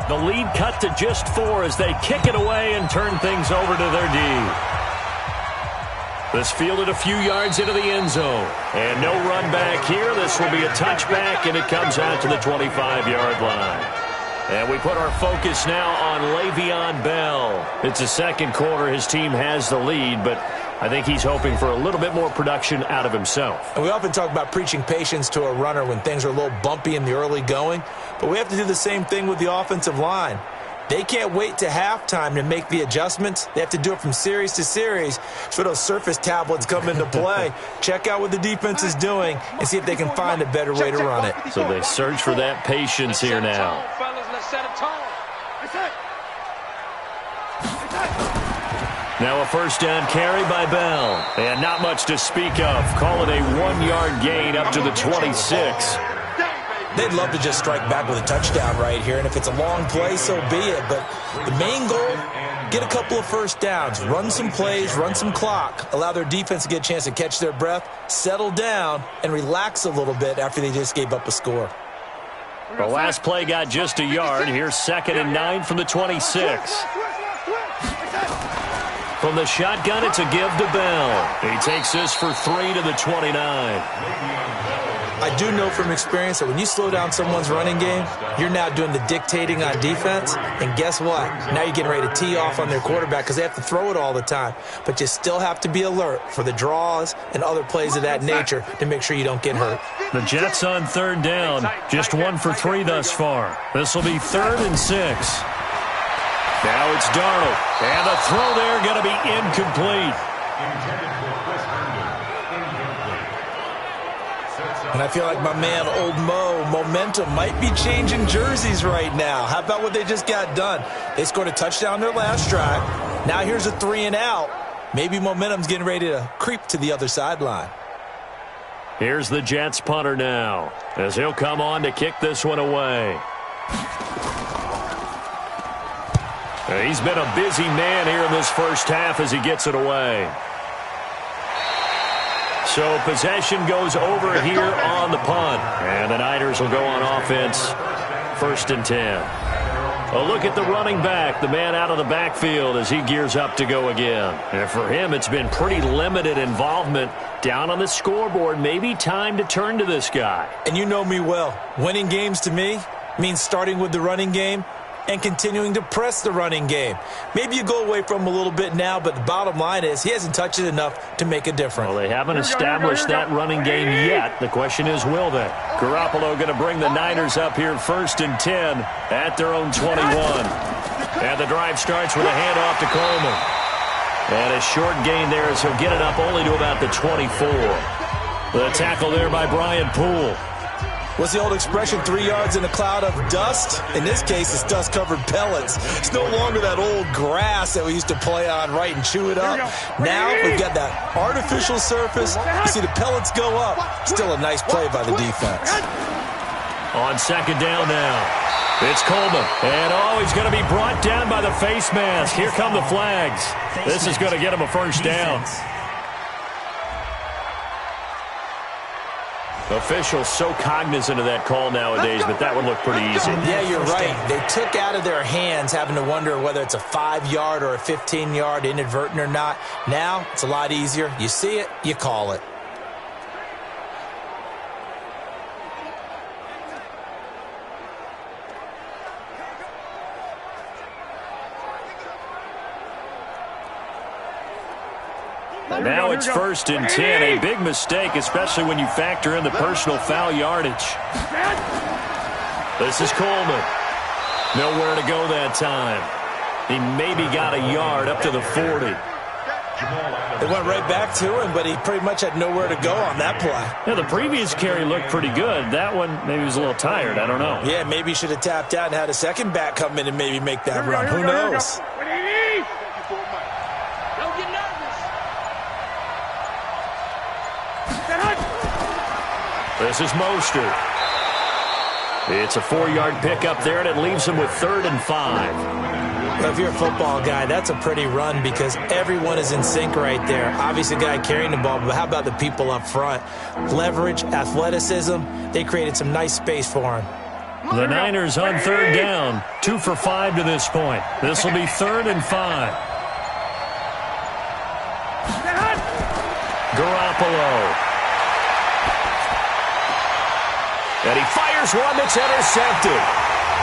Speaker 2: The lead cut to just 4 as they kick it away and turn things over to their D. This fielded a few yards into the end zone. And no run back here. This will be a touchback, and it comes out to the 25-yard line. And we put our focus now on Le'Veon Bell. It's the second quarter. His team has the lead, but I think he's hoping for a little bit more production out of himself.
Speaker 3: And we often talk about preaching patience to a runner when things are a little bumpy in the early going, but we have to do the same thing with the offensive line. They can't wait to halftime to make the adjustments. They have to do it from series to series so those surface tablets come into play. Check out what the defense is doing and see if they can find a better way to run it.
Speaker 2: So they search for that patience here now. Now a first down carry by Bell. And not much to speak of. Call it a 1-yard gain up to the 26.
Speaker 3: They'd love to just strike back with a touchdown right here, and if it's a long play, so be it. But the main goal, get a couple of first downs, run some plays, run some clock, allow their defense to get a chance to catch their breath, settle down, and relax a little bit after they just gave up a score.
Speaker 2: The last play got just a yard. Here's 2nd and 9 from the 26. From the shotgun, it's a give to Bell. He takes this for 3 to the 29.
Speaker 3: I do know from experience that when you slow down someone's running game, you're now doing the dictating on defense. And guess what? Now you're getting ready to tee off on their quarterback because they have to throw it all the time. But you still have to be alert for the draws and other plays of that nature to make sure you don't get hurt.
Speaker 2: The Jets on 3rd down. Just 1 for 3 thus far. This will be 3rd and 6. Now it's Darnold. And the throw there going to be incomplete.
Speaker 3: And I feel like my man, Old Mo, momentum might be changing jerseys right now. How about what they just got done? They scored a touchdown their last drive. Now here's a 3 and out. Maybe momentum's getting ready to creep to the other sideline.
Speaker 2: Here's the Jets punter now, as he'll come on to kick this one away. He's been a busy man here in this first half as he gets it away. So possession goes over here on the punt. And the Niners will go on offense, 1st and 10. A look at the running back, the man out of the backfield as he gears up to go again. And for him, it's been pretty limited involvement down on the scoreboard. Maybe time to turn to this guy.
Speaker 3: And you know me well. Winning games to me means starting with the running game and continuing to press the running game. Maybe you go away from him a little bit now, but the bottom line is he hasn't touched it enough to make a difference.
Speaker 2: Well, they haven't established that running game yet. The question is, will they? Garoppolo going to bring the Niners up here 1st and 10 at their own 21. And the drive starts with a handoff to Coleman. And a short gain there as he'll get it up only to about the 24. The tackle there by Brian Poole.
Speaker 3: What's the old expression, 3 yards in a cloud of dust? In this case, it's dust-covered pellets. It's no longer that old grass that we used to play on, right, and chew it up. Now we've got that artificial surface. You see the pellets go up. Still a nice play by the defense.
Speaker 2: On 2nd down now. It's Coleman. And, he's going to be brought down by the face mask. Here come the flags. This is going to get him a first down. Officials so cognizant of that call nowadays, but that would look pretty easy.
Speaker 3: Yeah, you're right. They took out of their hands having to wonder whether it's a 5-yard or a 15-yard inadvertent or not. Now, it's a lot easier. You see it, you call it.
Speaker 2: Now it's 1st and 10. A big mistake, especially when you factor in the personal foul yardage. This is Coleman. Nowhere to go that time. He maybe got a yard up to the 40.
Speaker 3: They went right back to him, but he pretty much had nowhere to go on that play.
Speaker 2: Yeah, the previous carry looked pretty good. That one, maybe he was a little tired. I don't know.
Speaker 3: Yeah, maybe he should have tapped out and had a second back come in and maybe make that run. Who knows?
Speaker 2: This is Mostert. It's a 4-yard pickup there, and it leaves him with 3rd and 5.
Speaker 3: Well, if you're a football guy, that's a pretty run because everyone is in sync right there. Obviously, the guy carrying the ball, but how about the people up front? Leverage, athleticism, they created some nice space for him.
Speaker 2: The Niners on 3rd down, 2 for 5 to this point. This will be 3rd and 5. Garoppolo. And he fires one that's intercepted.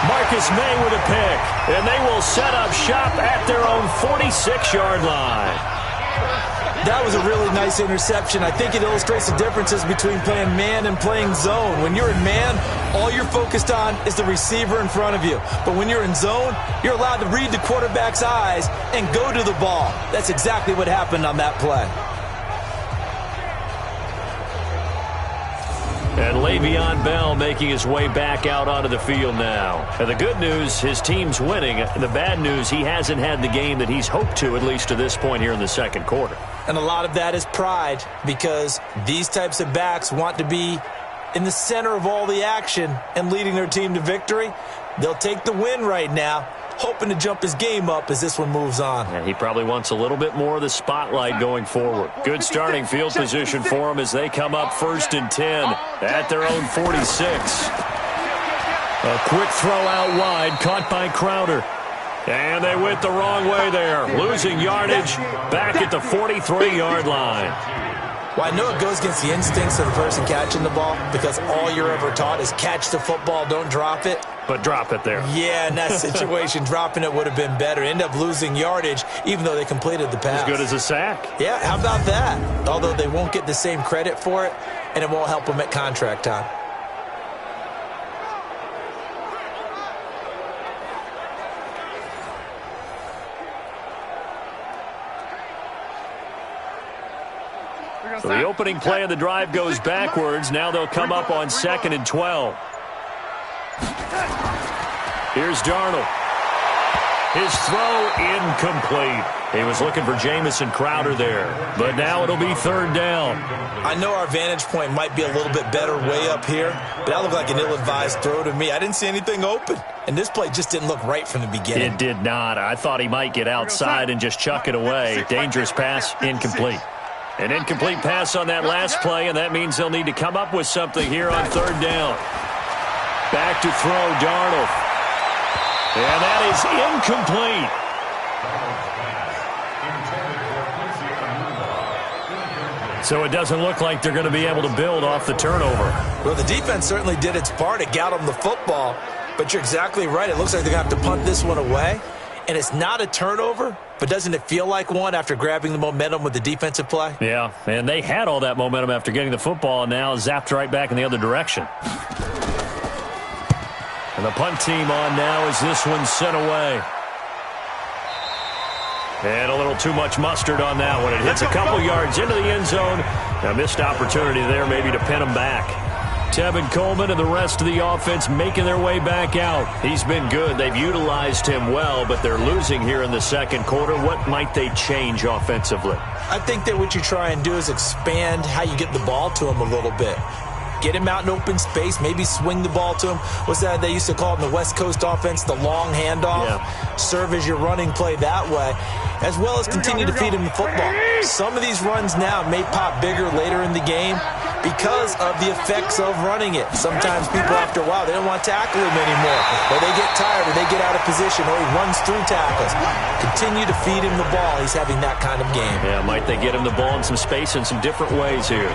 Speaker 2: Marcus May with a pick, and they will set up shop at their own 46-yard line.
Speaker 3: That was a really nice interception. I think it illustrates the differences between playing man and playing zone. When you're in man, all you're focused on is the receiver in front of you. But when you're in zone, you're allowed to read the quarterback's eyes and go to the ball. That's exactly what happened on that play.
Speaker 2: And Le'Veon Bell making his way back out onto the field now. And the good news, his team's winning. The bad news, he hasn't had the game that he's hoped to, at least to this point here in the second quarter.
Speaker 3: And a lot of that is pride, because these types of backs want to be in the center of all the action and leading their team to victory. They'll take the win right now, hoping to jump his game up as this one moves on.
Speaker 2: And he probably wants a little bit more of the spotlight going forward. Good starting field position for him as they come up 1st and 10 at their own 46. A quick throw out wide, caught by Crowder. And they went the wrong way there, losing yardage back at the 43-yard line.
Speaker 3: Well, I know it goes against the instincts of the person catching the ball, because all you're ever taught is catch the football, don't drop it.
Speaker 2: But drop it there.
Speaker 3: Yeah, in that situation, dropping it would have been better. End up losing yardage, even though they completed the pass.
Speaker 2: As good as a sack.
Speaker 3: Yeah, how about that? Although they won't get the same credit for it, and it won't help them at contract time.
Speaker 2: So the opening play of the drive goes backwards. Now they'll come up on 2nd and 12. Here's Darnold. His throw incomplete. He was looking for Jamison Crowder there. But now it'll be 3rd down.
Speaker 3: I know our vantage point might be a little bit better way up here, but that looked like an ill-advised throw to me. I didn't see anything open. And this play just didn't look right from the beginning.
Speaker 2: It did not. I thought he might get outside and just chuck it away. Dangerous pass, incomplete. An incomplete pass on that last play, and that means they'll need to come up with something here on 3rd down. Back to throw, Darnold. And that is incomplete. So it doesn't look like they're going to be able to build off the turnover.
Speaker 3: Well, the defense certainly did its part. It got them the football. But you're exactly right. It looks like they're going to have to punt this one away. And it's not a turnover, but doesn't it feel like one after grabbing the momentum with the defensive play?
Speaker 2: Yeah, and they had all that momentum after getting the football, and now zapped right back in the other direction. And the punt team on now as this one's sent away. And a little too much mustard on that one. It hits a couple yards into the end zone. A missed opportunity there maybe to pin them back. Tevin Coleman and the rest of the offense making their way back out. He's been good. They've utilized him well, but they're losing here in the second quarter. What might they change offensively?
Speaker 3: I think that what you try and do is expand how you get the ball to him a little bit. Get him out in open space, maybe swing the ball to him. What's that they used to call it in the West Coast offense, the long handoff? Yeah. Serve as your running play that way, as well as continue to feed him the football. Some of these runs now may pop bigger later in the game because of the effects of running it. Sometimes people, after a while, they don't want to tackle him anymore. Or they get tired, or they get out of position, or he runs through tackles. Continue to feed him the ball. He's having that kind of game.
Speaker 2: Yeah, might they get him the ball in some space in some different ways here?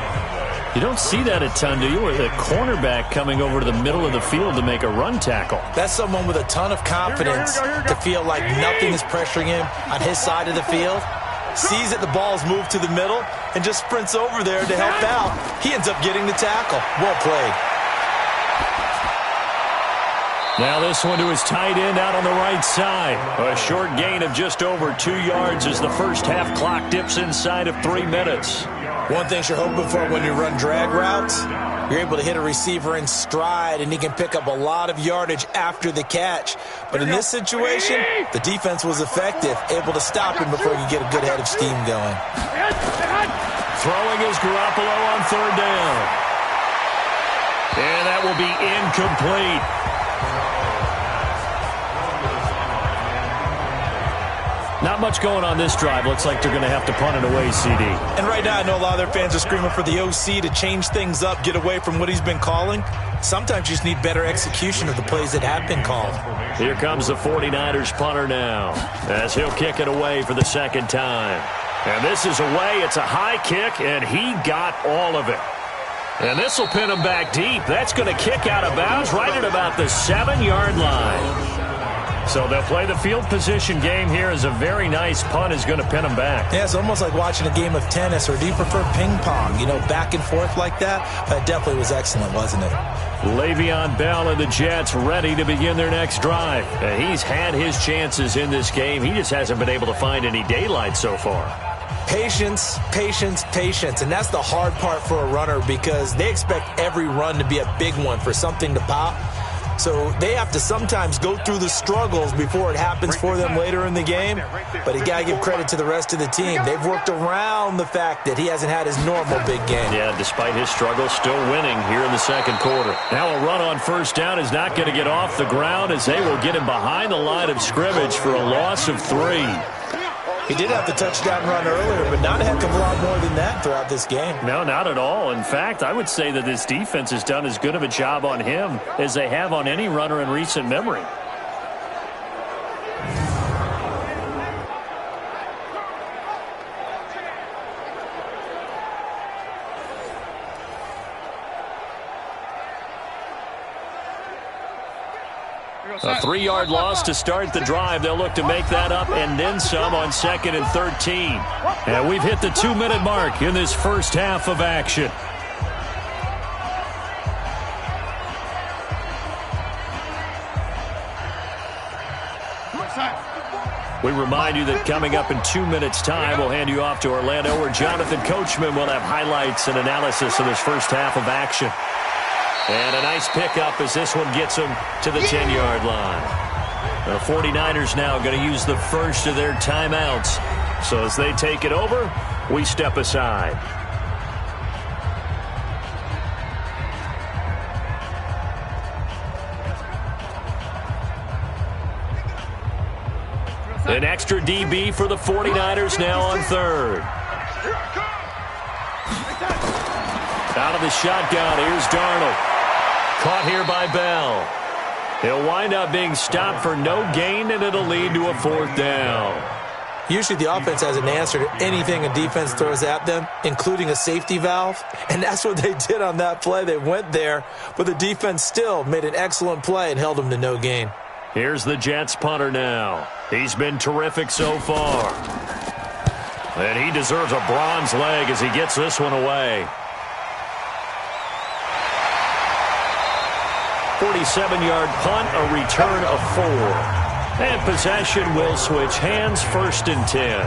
Speaker 2: You don't see that a ton, do you? Or the cornerback coming over to the middle of the field to make a run tackle.
Speaker 3: That's someone with a ton of confidence to feel like nothing is pressuring him on his side of the field. Sees that the ball's moved to the middle and just sprints over there to help out. He ends up getting the tackle. Well played.
Speaker 2: Now this one to his tight end out on the right side. A short gain of just over 2 yards as the first half clock dips inside of 3 minutes.
Speaker 3: One thing you're hoping for when you run drag routes, you're able to hit a receiver in stride, and he can pick up a lot of yardage after the catch. But in this situation, the defense was effective, able to stop him before he could get a good head of steam going.
Speaker 2: Throwing is Garoppolo on 3rd down. And that will be incomplete. Not much going on this drive. Looks like they're going to have to punt it away, CD.
Speaker 3: And right now, I know a lot of their fans are screaming for the OC to change things up, get away from what he's been calling. Sometimes you just need better execution of the plays that have been called.
Speaker 2: Here comes the 49ers punter now, as he'll kick it away for the second time. And this is away. It's a high kick, and he got all of it. And this will pin him back deep. That's going to kick out of bounds right at about the 7-yard line. So they'll play the field position game here as a very nice punt is going to pin him back.
Speaker 3: Yeah, it's almost like watching a game of tennis, or do you prefer ping pong? You know, back and forth like that? That definitely was excellent, wasn't it?
Speaker 2: Le'Veon Bell and the Jets ready to begin their next drive. He's had his chances in this game. He just hasn't been able to find any daylight so far.
Speaker 3: Patience, patience, patience. And that's the hard part for a runner, because they expect every run to be a big one for something to pop. So they have to sometimes go through the struggles before it happens for them later in the game. But you got to give credit to the rest of the team. They've worked around the fact that he hasn't had his normal big game.
Speaker 2: Yeah, despite his struggles, still winning here in the second quarter. Now a run on first down is not going to get off the ground, as they will get him behind the line of scrimmage for a loss of 3.
Speaker 3: He did have the touchdown run earlier, but not a heck of a lot more than that throughout this game.
Speaker 2: No, not at all. In fact, I would say that this defense has done as good of a job on him as they have on any runner in recent memory. A 3-yard loss to start the drive. They'll look to make that up and then some on 2nd and 13. And we've hit the 2-minute mark in this first half of action. We remind you that coming up in 2 minutes' time, we'll hand you off to Orlando, where Jonathan Coachman will have highlights and analysis of this first half of action. And a nice pickup as this one gets them to the 10-yard line. The 49ers now going to use the first of their timeouts. So as they take it over, we step aside. An extra DB for the 49ers now on 3rd. Out of the shotgun, here's Darnold. Caught here by Bell. He'll wind up being stopped for no gain, and it'll lead to a 4th down.
Speaker 3: Usually the offense has an answer to anything a defense throws at them, including a safety valve. And that's what they did on that play. They went there, but the defense still made an excellent play and held them to no gain.
Speaker 2: Here's the Jets punter now. He's been terrific so far. And he deserves a bronze leg as he gets this one away. 47-yard punt, a return of 4. And possession will switch hands, 1st and 10.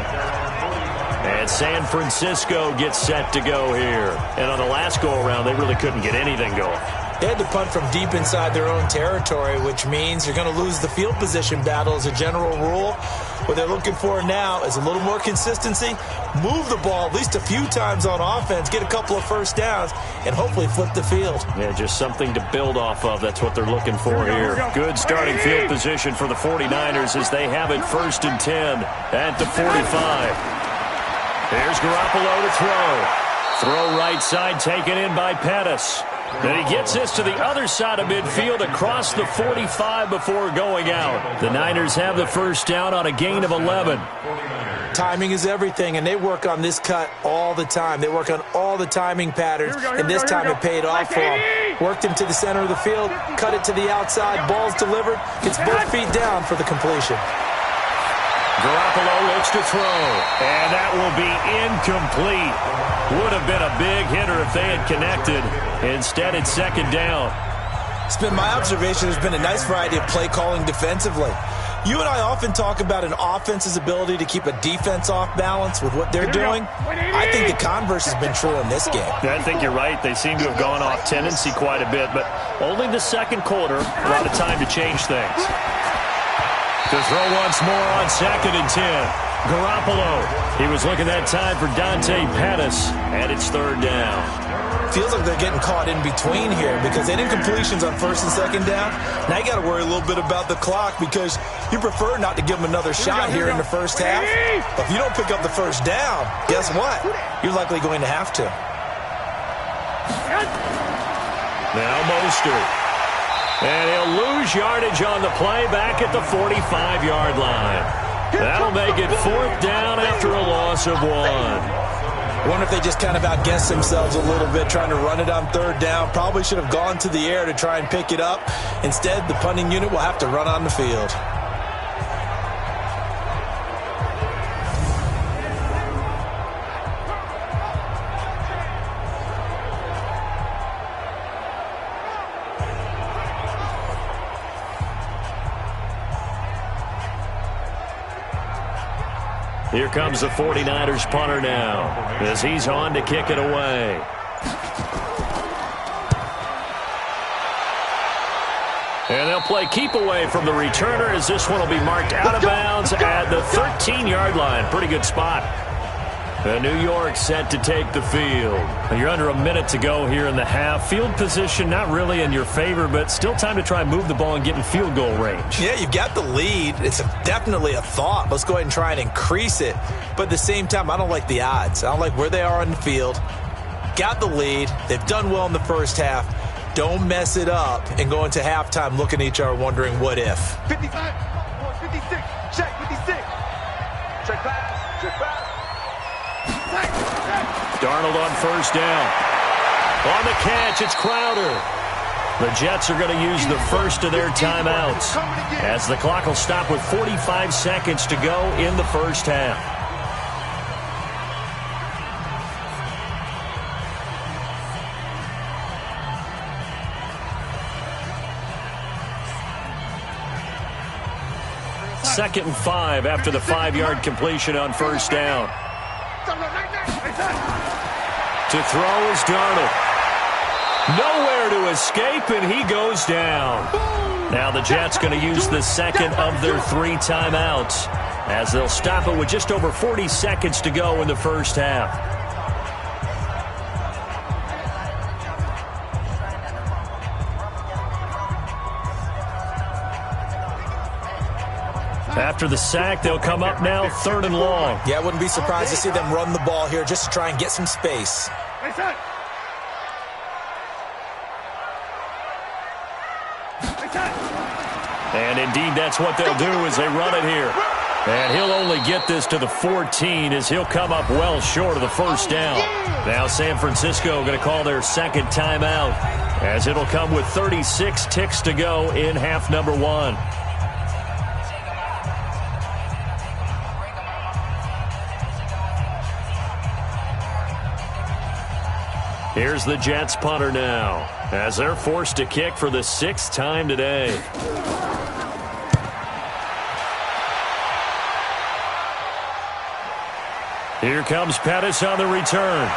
Speaker 2: And San Francisco gets set to go here. And on the last go-around, they really couldn't get anything going.
Speaker 3: They had to punt from deep inside their own territory, which means you're going to lose the field position battle as a general rule. What they're looking for now is a little more consistency, move the ball at least a few times on offense, get a couple of first downs, and hopefully flip the field.
Speaker 2: Yeah, just something to build off of. That's what they're looking for here. Good starting field position for the 49ers as they have it 1st and 10 at the 45. Here's Garoppolo to throw. Throw right side taken in by Pettis. And he gets this to the other side of midfield across the 45 before going out. The Niners have the first down on a gain of 11.
Speaker 3: Timing is everything, and they work on this cut all the time. They work on all the timing patterns, and this time it paid off for them. Worked him to the center of the field, cut it to the outside, ball's delivered, gets both feet down for the completion.
Speaker 2: Garoppolo looks to throw, and that will be incomplete. Would have been a big hitter if they had connected. Instead, it's 2nd down.
Speaker 3: It's been my observation there's been a nice variety of play calling defensively. You and I often talk about an offense's ability to keep a defense off balance with what they're doing. I think the converse has been true in this game.
Speaker 2: I think you're right. They seem to have gone off tendency quite a bit, but only the second quarter, a lot of time to change things. To throw once more on 2nd and 10. Garoppolo. He was looking that time for Dante Pettis, and it's 3rd down.
Speaker 3: Feels like they're getting caught in between here because they did completions on 1st and 2nd down. Now you got to worry a little bit about the clock because you prefer not to give them another shot here in the first half. But if you don't pick up the first down, guess what? You're likely going to have to.
Speaker 2: Now Mostert. And he'll lose yardage on the play back at the 45-yard line. That'll make it 4th down after a loss of 1.
Speaker 3: I wonder if they just kind of outguessed themselves a little bit trying to run it on third down. Probably should have gone to the air to try and pick it up. Instead, the punting unit will have to run on the field.
Speaker 2: Here comes the 49ers punter now as he's on to kick it away. And they'll play keep away from the returner as this one will be marked out of bounds at the 13-yard line. Pretty good spot. And New York set to take the field. You're under a minute to go here in the half. Field position not really in your favor, but still time to try and move the ball and get in field goal range.
Speaker 3: Yeah, you've got the lead. It's definitely a thought. Let's go ahead and try and increase it. But at the same time, I don't like the odds. I don't like where they are on the field. Got the lead. They've done well in the first half. Don't mess it up and go into halftime looking at each other wondering what if.
Speaker 5: 55, 56, check, 56. Check pass, check pass.
Speaker 2: Darnold on first down. On the catch, it's Crowder. The Jets are going to use the first of their timeouts as the clock will stop with 45 seconds to go in the first half. Second and 5 after the 5-yard completion on first down. To throw is Darnold. Nowhere to escape, and he goes down. Now the Jets going to use the second of their 3 timeouts as they'll stop it with just over 40 seconds to go in the first half. After the sack, they'll come up now 3rd and long.
Speaker 3: Yeah, I wouldn't be surprised to see them run the ball here just to try and get some space.
Speaker 2: And indeed, that's what they'll do as they run it here. And he'll only get this to the 14 as he'll come up well short of the first down. Now San Francisco going to call their second timeout as it'll come with 36 ticks to go in half number 1. Here's the Jets punter now as they're forced to kick for the 6th time today. Here comes Pettis on the return.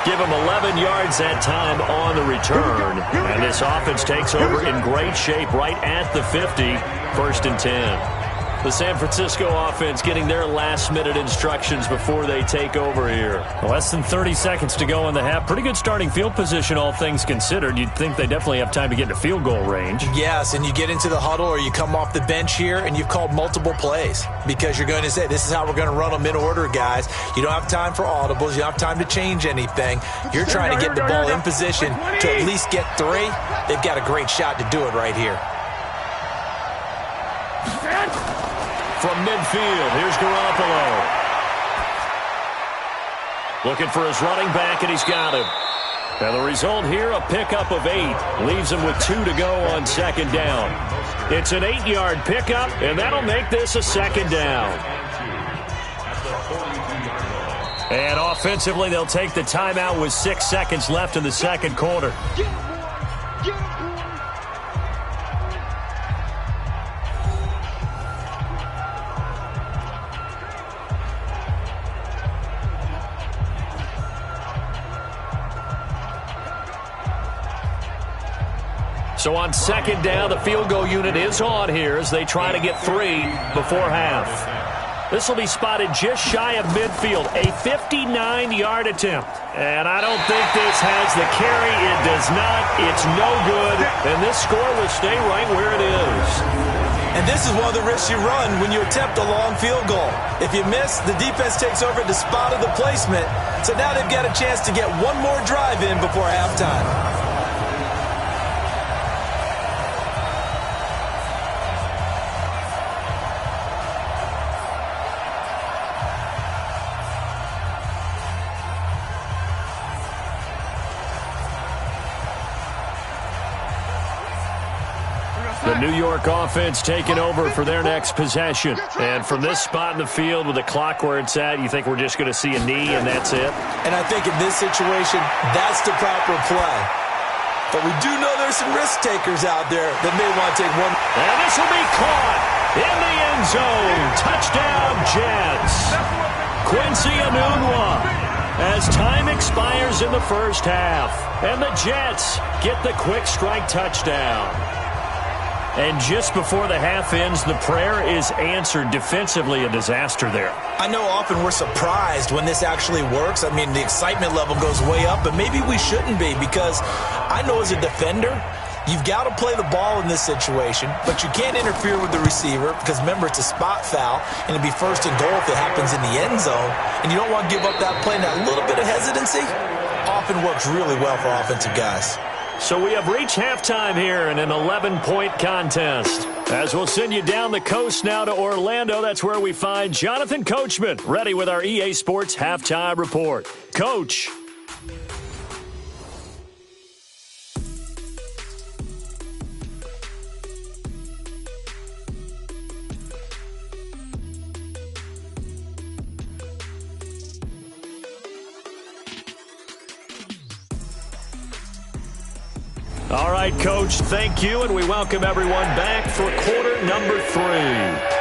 Speaker 2: Give him 11 yards that time on the return. And this offense takes over in great shape right at the 50. 1st and 10. The San Francisco offense getting their last-minute instructions before they take over here. Less than 30 seconds to go in the half. Pretty good starting field position, all things considered. You'd think they definitely have time to get into field goal range.
Speaker 3: Yes, and you get into the huddle or you come off the bench here and you've called multiple plays because you're going to say, this is how we're going to run them in order, guys. You don't have time for audibles. You don't have time to change anything. You're trying to get the ball in position to at least get 3. They've got a great shot to do it right here.
Speaker 2: From midfield, here's Garoppolo. Looking for his running back, and he's got him. And the result here, a pickup of 8. Leaves him with 2 to go on 2nd down. It's an 8-yard pickup, and that'll make this a 2nd down. And offensively, they'll take the timeout with 6 seconds left in the second quarter. So on 2nd down, the field goal unit is on here as they try to get 3 before half. This will be spotted just shy of midfield, a 59-yard attempt. And I don't think this has the carry. It does not. It's no good. And this score will stay right where it is.
Speaker 3: And this is one of the risks you run when you attempt a long field goal. If you miss, the defense takes over at the spot of the placement. So now they've got a chance to get one more drive in before halftime.
Speaker 2: New York offense taking over for their next possession. And from this spot in the field with the clock where it's at, you think we're just going to see a knee and that's it?
Speaker 3: And I think in this situation, that's the proper play. But we do know there's some risk takers out there that may want to take one.
Speaker 2: And this will be caught in the end zone. Touchdown, Jets. Quincy Enunwa as time expires in the first half. And the Jets get the quick strike touchdown. And just before the half ends, the prayer is answered. Defensively, a disaster there.
Speaker 3: I know often we're surprised when this actually works. I mean, the excitement level goes way up, but maybe we shouldn't be, because I know as a defender, you've got to play the ball in this situation, but you can't interfere with the receiver because, remember, it's a spot foul, and it'd be first and goal if it happens in the end zone, and you don't want to give up that play. And that little bit of hesitancy often works really well for offensive guys.
Speaker 2: So we have reached halftime here in an 11-point contest. As we'll send you down the coast now to Orlando, that's where we find Jonathan Coachman, ready with our EA Sports Halftime Report. Coach. All right, Coach, thank you, and we welcome everyone back for quarter number 3.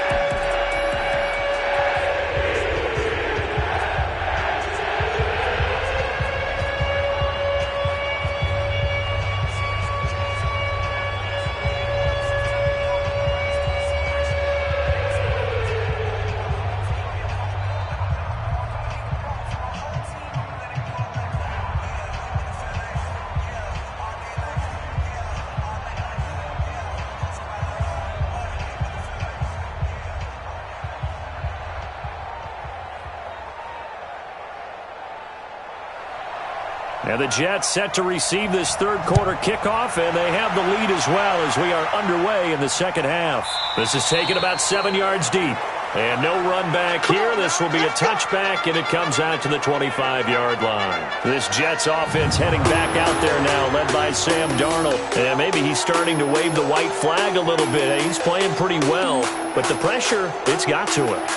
Speaker 2: And the Jets set to receive this third quarter kickoff, and they have the lead as well as we are underway in the second half. This is taken about 7 yards deep. And no run back here. This will be a touchback, and it comes out to the 25-yard line. This Jets offense heading back out there now, led by Sam Darnold. And maybe he's starting to wave the white flag a little bit. He's playing pretty well, but the pressure, it's got to him.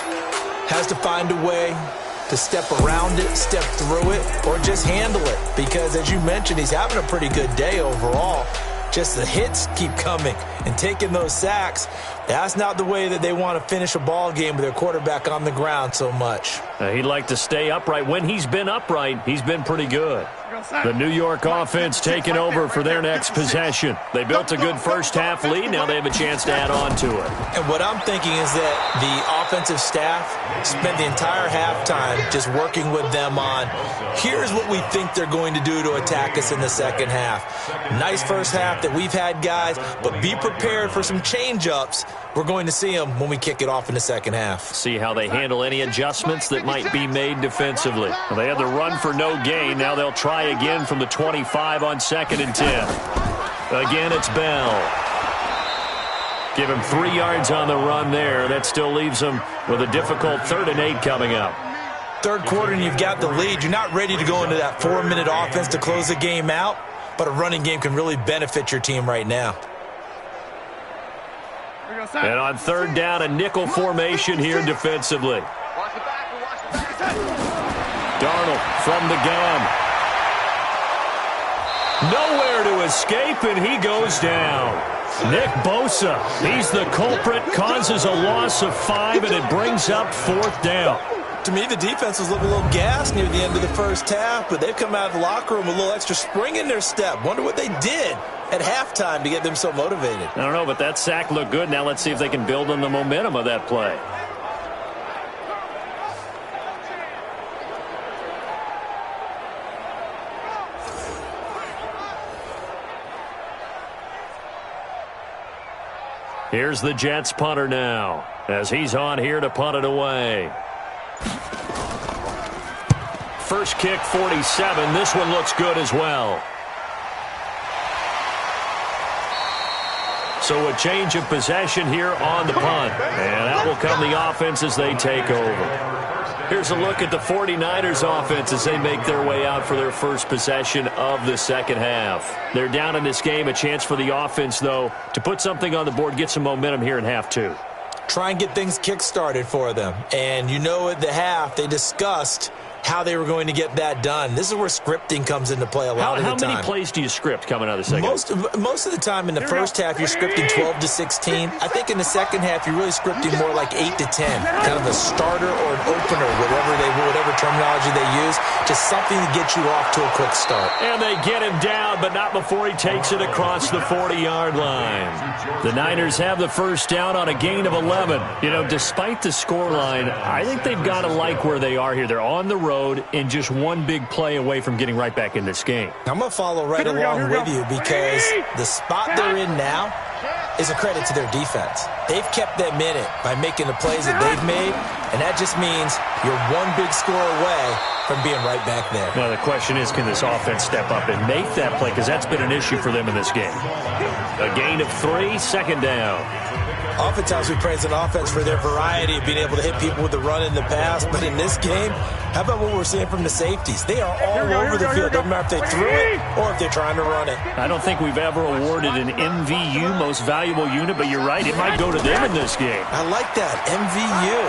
Speaker 3: Has to find a way to step around it, step through it, or just handle it. Because, as you mentioned, he's having a pretty good day overall. Just the hits keep coming and taking those sacks. That's not the way that they want to finish a ball game with their quarterback on the ground so much.
Speaker 2: He'd like to stay upright. When he's been upright, he's been pretty good. The New York offense taking over for their next possession. They built a good first half lead. Now they have a chance to add on to it.
Speaker 3: And what I'm thinking is that the offensive staff spent the entire halftime just working with them on, here's what we think they're going to do to attack us in the second half. Nice first half that we've had, guys, but be prepared for some change-ups. We're going to see them when we kick it off in the second half.
Speaker 2: See how they handle any adjustments that might be made defensively. Well, they had the run for no gain. Now they'll try again from the 25 on 2nd and 10. Again, it's Bell. Give him 3 yards on the run there. That still leaves him with a difficult 3rd and 8 coming up.
Speaker 3: Third quarter and you've got the lead. You're not ready to go into that 4-minute offense to close the game out, but a running game can really benefit your team right now.
Speaker 2: And on 3rd down, a nickel formation here defensively. Darnold from the gun. Nowhere to escape, and he goes down. Nick Bosa, he's the culprit, causes a loss of 5, and it brings up 4th down.
Speaker 3: To me, the defense was looking a little gassed near the end of the first half, but they've come out of the locker room with a little extra spring in their step. Wonder what they did at halftime to get them so motivated.
Speaker 2: I don't know, but that sack looked good. Now let's see if they can build on the momentum of that play. Here's the Jets punter now, as he's on here to punt it away. First kick, 47. This one looks good as well. So a change of possession here on the punt. And out will come the offense as they take over. Here's a look at the 49ers offense as they make their way out for their first possession of the second half. They're down in this game. A chance for the offense, though, to put something on the board, get some momentum here in half two.
Speaker 3: Try and get things kick-started for them. And you know at the half, they discussed how they were going to get that done. This is where scripting comes into play a lot of the time.
Speaker 2: How many plays do you script coming out of the second?
Speaker 3: Most of the time in the first half, you're scripting 12 to 16. I think in the second half, you're really scripting more like 8 to 10. Kind of a starter or an opener, whatever terminology they use. Just something to get you off to a quick start.
Speaker 2: And they get him down, but not before he takes it across the 40-yard line. The Niners have the first down on a gain of 11. You know, despite the scoreline, I think they've got to like where they are here. They're on the road and just one big play away from getting right back in this game.
Speaker 3: I'm going to follow right along with you because the spot they're in now is a credit to their defense. They've kept them in it by making the plays that they've made, and that just means you're one big score away from being right back there.
Speaker 2: Now, the question is, can this offense step up and make that play? Because that's been an issue for them in this game. A gain of 3, second down.
Speaker 3: Oftentimes we praise an offense for their variety of being able to hit people with the run in the pass, but in this game, how about what we're seeing from the safeties? They are all over the field. Doesn't matter if they threw it or if they're trying to run it.
Speaker 2: I don't think we've ever awarded an MVU, most valuable unit, but you're right, it might go to them in this game.
Speaker 3: I like that, MVU.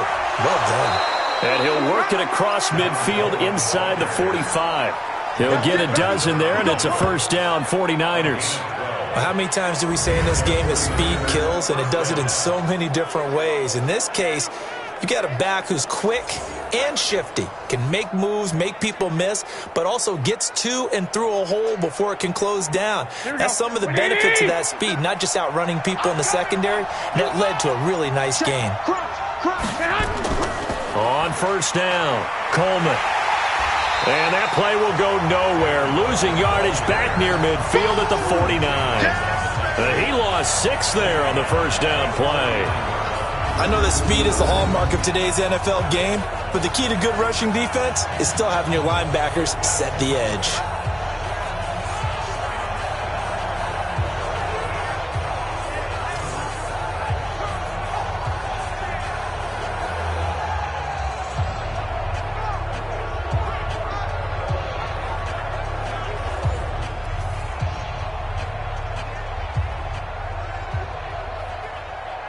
Speaker 3: Well done.
Speaker 2: And he'll work it across midfield inside the 45. He'll get a dozen there, and it's a first down, 49ers.
Speaker 3: How many times do we say in this game that speed kills, and it does it in so many different ways? In this case, you got a back who's quick and shifty, can make moves, make people miss, but also gets to and through a hole before it can close down. That's some of the benefits of that speed, not just outrunning people in the secondary. That led to a really nice gain.
Speaker 2: On first down, Coleman. And that play will go nowhere. Losing yardage back near midfield at the 49. He lost 6 there on the first down play.
Speaker 3: I know that speed is the hallmark of today's NFL game, but the key to good rushing defense is still having your linebackers set the edge.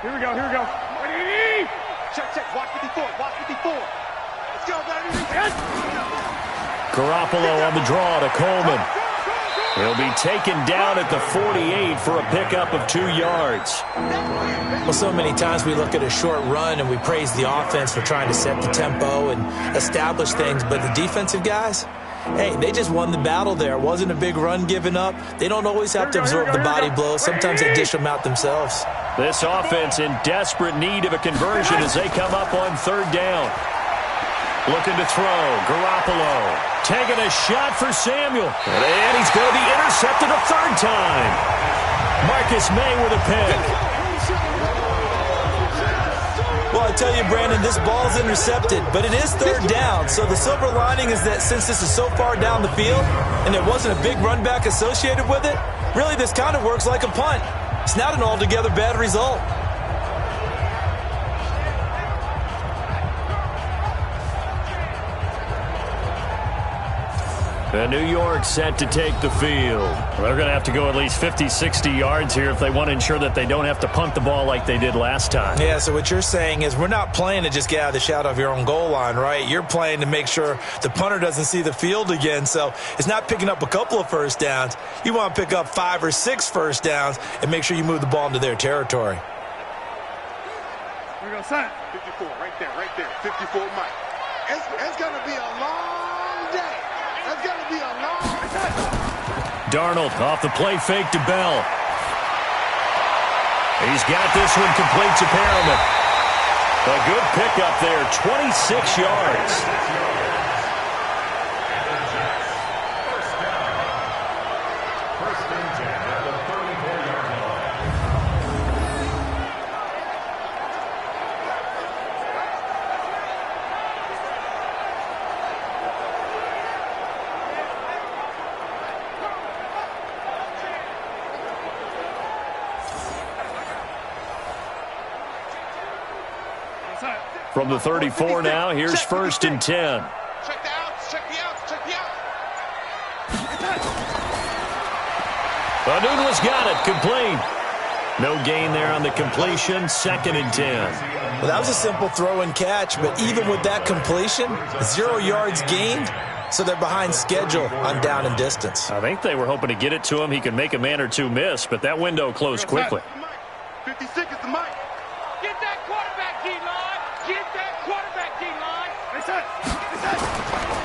Speaker 5: Here we go. Ready? Check. Watch 54. Let's go, baby. Yes.
Speaker 2: Garoppolo on the draw to Coleman. He'll be taken down at the 48 for a pickup of 2 yards.
Speaker 3: Well, so many times we look at a short run and we praise the offense for trying to set the tempo and establish things, but the defensive guys, hey, they just won the battle there. It wasn't a big run given up. They don't always have to absorb the body blows. Sometimes they dish them out themselves.
Speaker 2: This offense in desperate need of a conversion as they come up on third down. Looking to throw. Garoppolo taking a shot for Samuel. And he's going to be intercepted a third time. Marcus May with a pick.
Speaker 3: Well, I tell you, Brandon, this ball's intercepted, but it is third down. So the silver lining is that since this is so far down the field and there wasn't a big run back associated with it, really this kind of works like a punt. It's not an altogether bad result.
Speaker 2: And New York set to take the field. They're going to have to go at least 50, 60 yards here if they want to ensure that they don't have to punt the ball like they did last time.
Speaker 3: Yeah, so what you're saying is we're not playing to just get out of the shadow of your own goal line, right? You're playing to make sure the punter doesn't see the field again. So it's not picking up a couple of first downs. You want to pick up 5 or 6 first downs and make sure you move the ball into their territory.
Speaker 5: Here we go, son. 54, right there. 54, Mike. It's going to be a long day. It's going to be a long day.
Speaker 2: Darnold off the play fake to Bell. He's got this one complete to Perriman. A good pickup there, 26 yards. From the 34 now, here's 1st and 10.
Speaker 5: Check the outs, check the outs, check the outs.
Speaker 2: Anuno's got it, complete. No gain there on the completion, 2nd and 10.
Speaker 3: Well, that was a simple throw and catch, but even with that completion, 0 yards gained, so they're behind schedule on down and distance.
Speaker 2: I think they were hoping to get it to him. He could make a man or two miss, but that window closed quickly.
Speaker 5: 56 is the mic. Get that quarterback, D-line. Get that quarterback, D-line.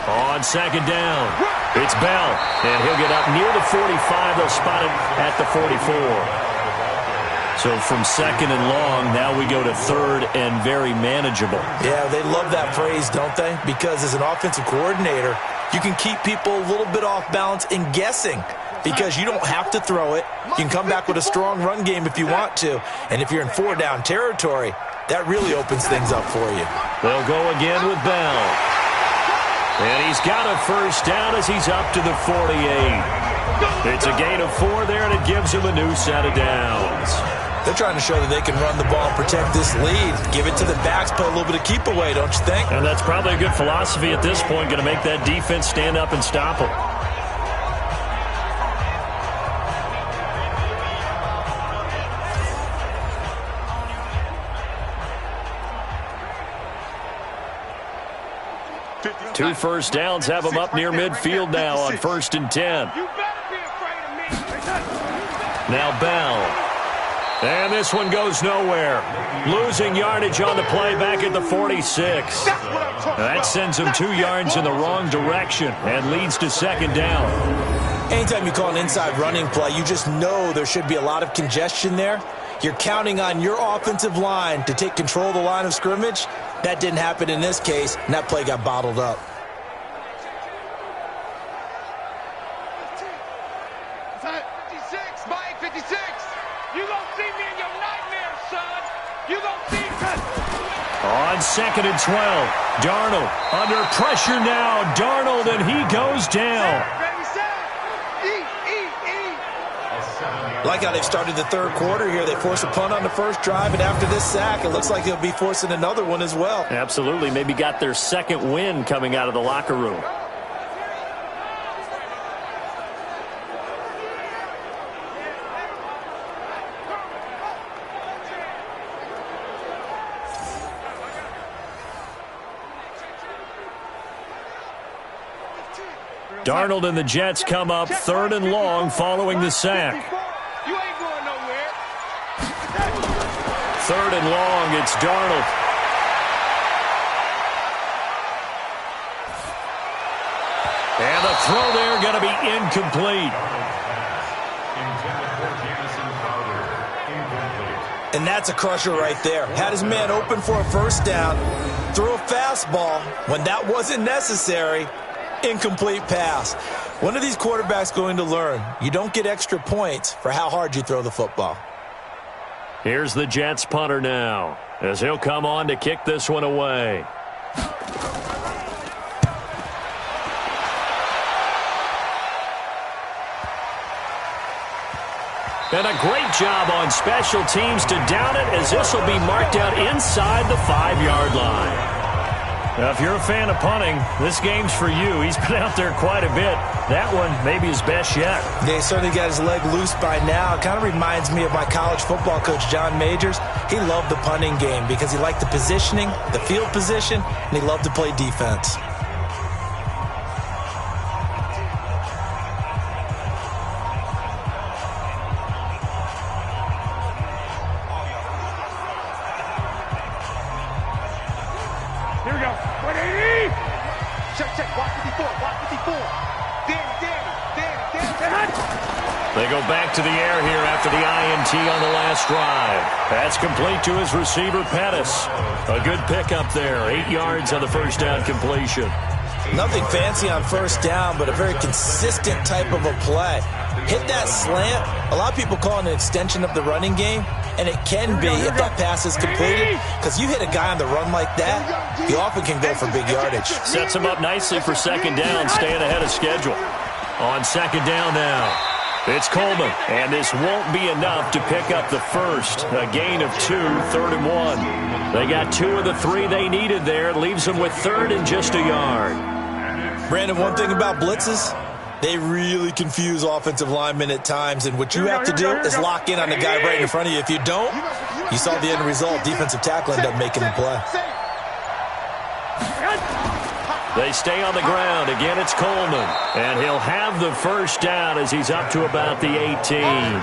Speaker 2: On 2nd down, it's Bell, and he'll get up near the 45. They'll spot it at the 44. So from 2nd and long, now we go to 3rd and very manageable.
Speaker 3: Yeah, they love that phrase, don't they? Because as an offensive coordinator, you can keep people a little bit off balance and guessing because you don't have to throw it. You can come back with a strong run game if you want to. And if you're in 4-down territory, that really opens things up for you.
Speaker 2: They'll go again with Bell. And he's got a 1st down as he's up to the 48. It's a gain of 4 there, and it gives him a new set of downs.
Speaker 3: They're trying to show that they can run the ball and protect this lead. Give it to the backs, play a little bit of keep away, don't you think?
Speaker 2: And that's probably a good philosophy at this point, going to make that defense stand up and stop them. Two 1st downs have them up near midfield now on 1st and 10. Now Bell. And this one goes nowhere. Losing yardage on the play back at the 46. That sends him 2 yards in the wrong direction and leads to 2nd down.
Speaker 3: Anytime you call an inside running play, you just know there should be a lot of congestion there. You're counting on your offensive line to take control of the line of scrimmage. That didn't happen in this case, and that play got bottled up.
Speaker 2: On 2nd and 12, Darnold under pressure now. Darnold, and he goes down.
Speaker 3: Like how they've started the 3rd quarter here. They force a punt on the 1st drive, and after this sack, it looks like they'll be forcing another one as well.
Speaker 2: Absolutely. Maybe got their 2nd win coming out of the locker room. Darnold and the Jets come up 3rd and long following the sack.
Speaker 5: You ain't going nowhere.
Speaker 2: 3rd and long, it's Darnold. And the throw there going to be incomplete.
Speaker 3: And that's a crusher right there. Had his man open for a 1st down, threw a fastball when that wasn't necessary. Incomplete pass. When are these quarterbacks going to learn? You don't get extra points for how hard you throw the football.
Speaker 2: Here's the Jets punter now, as he'll come on to kick this one away. And a great job on special teams to down it, as this will be marked out inside the 5-yard line. Now, if you're a fan of punting, this game's for you. He's been out there quite a bit. That one maybe his best yet.
Speaker 3: Yeah, he certainly got his leg loose by now. It kind of reminds me of my college football coach, John Majors. He loved the punting game because he liked the positioning, the field position, and he loved to play defense.
Speaker 5: Here we go. 180. Check, check. Block 54. Block 54. Danny.
Speaker 2: They go back to the air here after the INT on the last drive. That's complete to his receiver, Pettis. A good pickup there. 8 yards on the 1st down completion.
Speaker 3: Nothing fancy on 1st down, but a very consistent type of a play. Hit that slant. A lot of people call it an extension of the running game, and it can be if that pass is completed, because you hit a guy on the run like that, he often can go for big yardage.
Speaker 2: Sets him up nicely for 2nd down, staying ahead of schedule. On 2nd down now, it's Coleman, and this won't be enough to pick up the 1st. A gain of 2, 3rd and 1. They got 2 of the 3 they needed there. It leaves them with 3rd and just a yard.
Speaker 3: Brandon, one thing about blitzes, they really confuse offensive linemen at times, and what you have to do is lock in on the guy right in front of you. If you don't, you saw the end result. Defensive tackle ended up making the play.
Speaker 2: They stay on the ground. Again, it's Coleman. And he'll have the first down as he's up to about the 18.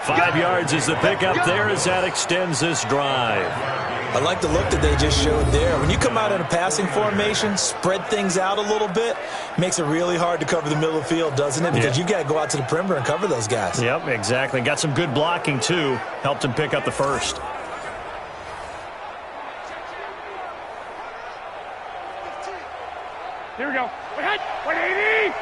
Speaker 2: 5 yards is the pickup there as that extends this drive.
Speaker 3: I like the look that they just showed there. When you come out in a passing formation, spread things out a little bit, makes it really hard to cover the middle of the field, doesn't it? Because you've got to go out to the perimeter and cover those guys.
Speaker 2: Yep, exactly. Got some good blocking, too. Helped him pick up the first.
Speaker 5: Here we go. 180.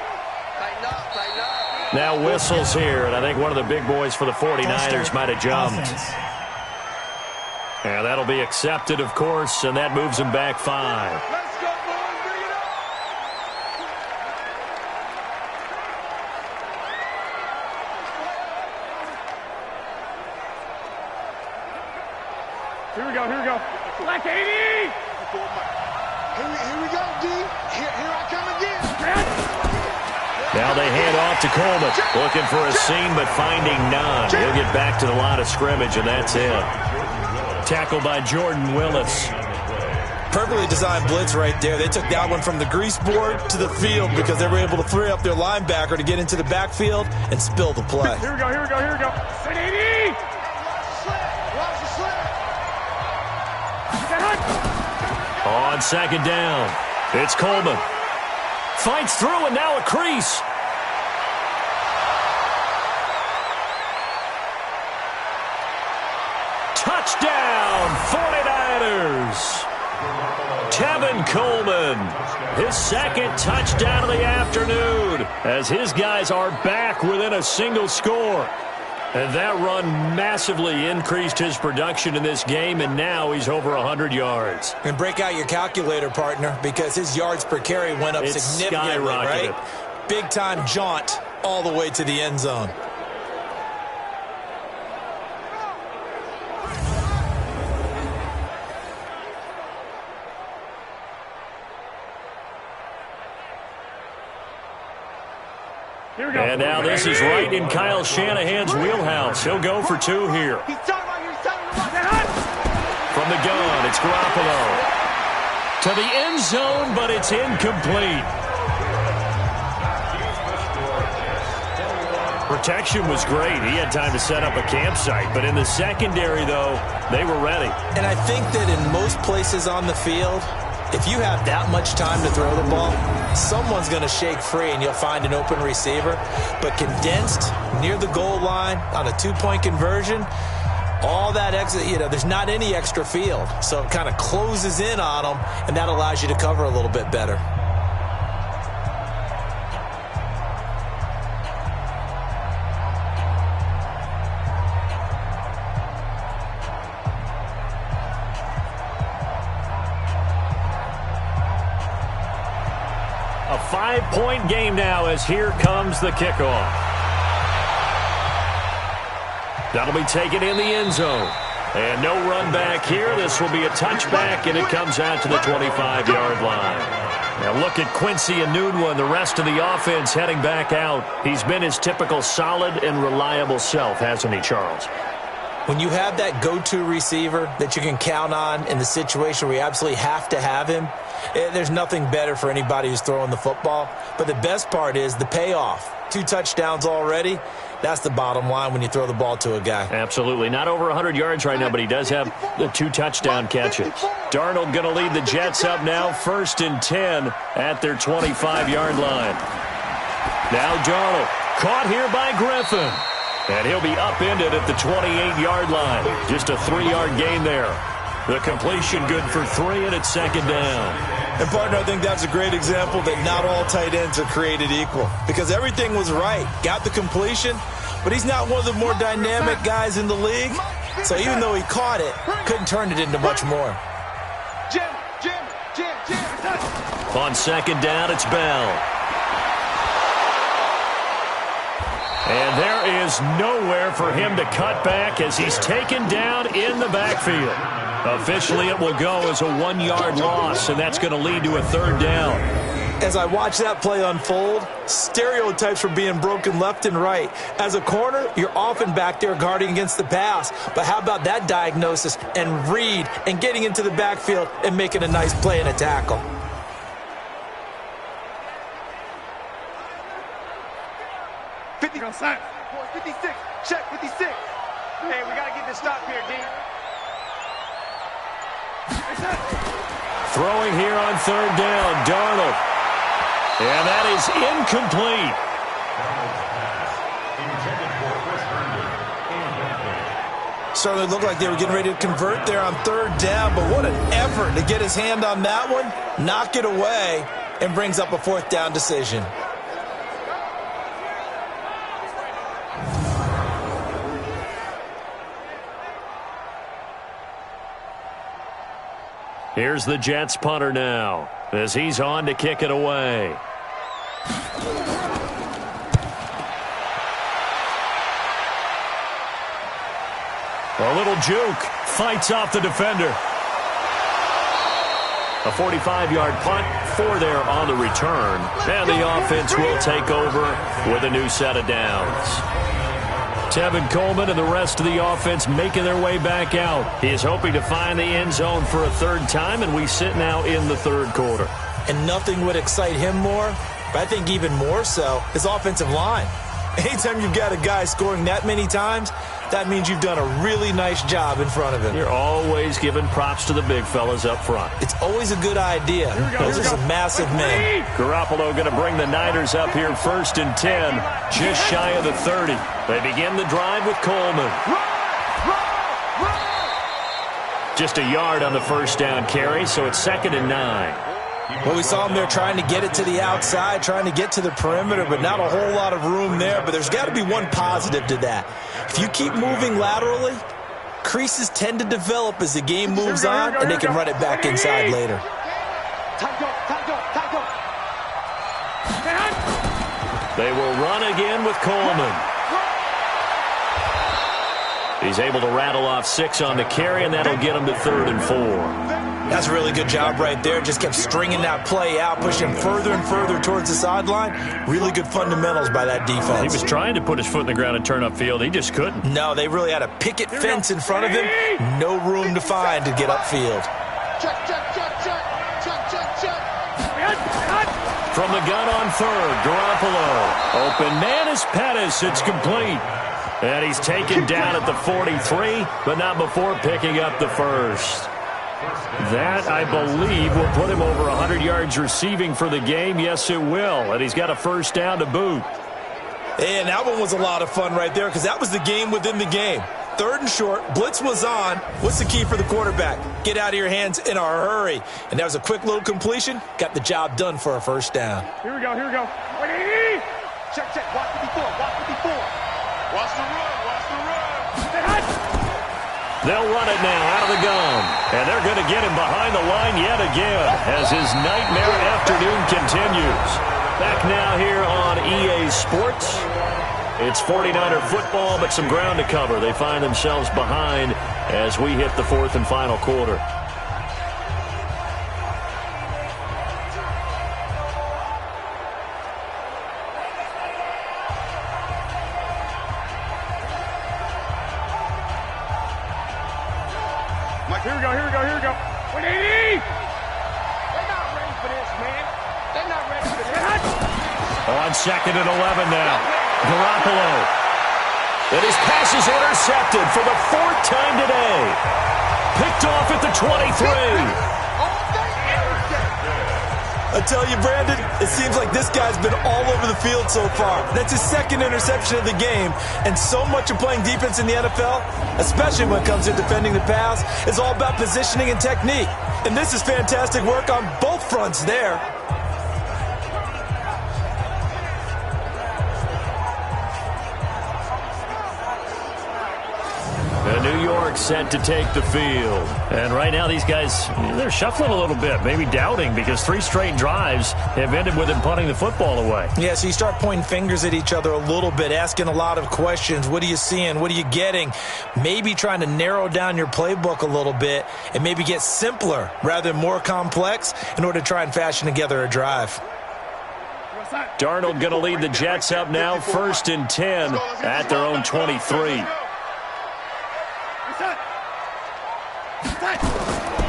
Speaker 2: Now whistles here, and I think one of the big boys for the 49ers might have jumped. And that'll be accepted, of course, and that moves him back 5.
Speaker 5: Let's go, boys. Bring it up. Here we go. Here we go. Black 80. Here we go, D. Here I come again.
Speaker 2: Now they hand off to Coleman. Looking for a seam, but finding none. He'll get back to the line of scrimmage, and that's it. Tackled by Jordan Willis.
Speaker 3: Perfectly designed blitz right there. They took that one from the grease board to the field because they were able to free up their linebacker to get into the backfield and spill the play.
Speaker 5: Here we go, here we go, here we go. 180. Watch the slip.
Speaker 2: On second down, it's Coleman. Fights through, and now a crease. Touchdown, 49ers. Tevin Coleman, his second touchdown of the afternoon, as his guys are back within a single score. And that run massively increased his production in this game, and now he's over 100 yards.
Speaker 3: And break out your calculator, partner, because his yards per carry went up significantly, right? Big-time jaunt all the way to the end zone.
Speaker 2: And now this is right in Kyle Shanahan's wheelhouse. He'll go for 2 here. From the gun, it's Garoppolo. To the end zone, but it's incomplete. Protection was great. He had time to set up a campsite. But in the secondary, though, they were ready.
Speaker 3: And I think that in most places on the field, if you have that much time to throw the ball, someone's going to shake free and you'll find an open receiver. But condensed near the goal line on a 2-point conversion, all that extra, there's not any extra field. So it kind of closes in on them, and that allows you to cover a little bit better.
Speaker 2: A 5-point game now as here comes the kickoff. That'll be taken in the end zone. And no run back here. This will be a touchback, and it comes out to the 25-yard line. Now look at Quincy Enunwa and the rest of the offense heading back out. He's been his typical solid and reliable self, hasn't he, Charles?
Speaker 3: When you have that go-to receiver that you can count on in the situation where you absolutely have to have him, there's nothing better for anybody who's throwing the football. But the best part is the payoff. 2 touchdowns already. That's the bottom line when you throw the ball to a guy.
Speaker 2: Absolutely. Not over 100 yards right now, but he does have the 2 touchdown catches. Darnold going to lead the Jets up now, 1st and 10 at their 25-yard line. Now Darnold, caught here by Griffin. And he'll be upended at the 28-yard line. Just a 3-yard gain there. The completion good for 3, and it's 2nd down.
Speaker 3: And, partner, I think that's a great example that not all tight ends are created equal. Because everything was right. Got the completion, but he's not one of the more dynamic guys in the league. So even though he caught it, couldn't turn it into much more.
Speaker 5: Jim.
Speaker 2: On 2nd down, it's Bell. And there is nowhere for him to cut back as he's taken down in the backfield. Officially, it will go as a 1-yard loss, and that's going to lead to a 3rd down.
Speaker 3: As I watch that play unfold, stereotypes were being broken left and right. As a corner, you're often back there guarding against the pass. But how about that diagnosis and read and getting into the backfield and making a nice play and a tackle?
Speaker 5: Go sign. 56. Check 56. Hey, we got to get this stop here, D.
Speaker 2: Throwing here on 3rd down, Darnold. And that is incomplete.
Speaker 3: Certainly looked like they were getting ready to convert there on 3rd down, but what an effort to get his hand on that one, knock it away, and brings up a 4th down decision.
Speaker 2: Here's the Jets punter now as he's on to kick it away. A little juke, fights off the defender. A 45-yard punt, 4 there on the return. And the offense will take over with a new set of downs. Tevin Coleman and the rest of the offense making their way back out. He is hoping to find the end zone for a 3rd time, and we sit now in the 3rd quarter.
Speaker 3: And nothing would excite him more, but I think even more so, his offensive line. Anytime you've got a guy scoring that many times, that means you've done a really nice job in front of him.
Speaker 2: You're always giving props to the big fellas up front.
Speaker 3: It's always a good idea. Those are some massive men.
Speaker 2: Garoppolo going to bring the Niners up here 1st and 10, just shy of the 30. They begin the drive with Coleman. Just a yard on the 1st down carry, so it's 2nd and 9.
Speaker 3: Well, we saw him there trying to get it to the outside, trying to get to the perimeter, but not a whole lot of room there. But there's got to be one positive to that. If you keep moving laterally, creases tend to develop as the game moves on, and they can run it back inside later.
Speaker 2: They will run again with Coleman. He's able to rattle off 6 on the carry, and that'll get him to 3rd and 4.
Speaker 3: That's a really good job right there. Just kept stringing that play out, pushing further and further towards the sideline. Really good fundamentals by that defense.
Speaker 2: He was trying to put his foot in the ground and turn upfield. He just couldn't.
Speaker 3: No, they really had a picket fence in front of him. No room to find to get upfield.
Speaker 2: From the gun on 3rd, Garoppolo. Open man is Pettis. It's complete. And he's taken down at the 43, but not before picking up the 1st. That, I believe, will put him over 100 yards receiving for the game. Yes, it will. And he's got a 1st down to boot.
Speaker 3: And that one was a lot of fun right there because that was the game within the game. 3rd and short, blitz was on. What's the key for the quarterback? Get out of your hands in a hurry. And that was a quick little completion. Got the job done for a 1st down.
Speaker 5: Here we go, here we go. 180. Check, check. Watch 54, watch 54. Watch the run, watch the run.
Speaker 2: They'll run it now out of the gun. And they're going to get him behind the line yet again as his nightmare afternoon continues. Back now here on EA Sports. It's 49er football, but some ground to cover. They find themselves behind as we hit the 4th and final quarter.
Speaker 5: Here we go, here we go, here we go. 180! They're not ready for this, man. They're not ready for this.
Speaker 2: On 2nd and 11 now. Garoppolo. And his pass is intercepted for the 4th time today. Picked off at the 23.
Speaker 3: I tell you, Brandon, it seems like this guy's been all over the field so far. That's his 2nd interception of the game. And so much of playing defense in the NFL, especially when it comes to defending the pass, is all about positioning and technique. And this is fantastic work on both fronts there.
Speaker 2: And New York set to take the field. And right now these guys, they're shuffling a little bit, maybe doubting, because 3 straight drives have ended with them punting the football away.
Speaker 3: Yeah, so you start pointing fingers at each other a little bit, asking a lot of questions. What are you seeing? What are you getting? Maybe trying to narrow down your playbook a little bit and maybe get simpler rather than more complex in order to try and fashion together a drive.
Speaker 2: Darnold going to lead the Jets up now, 1st and 10 at their own 23.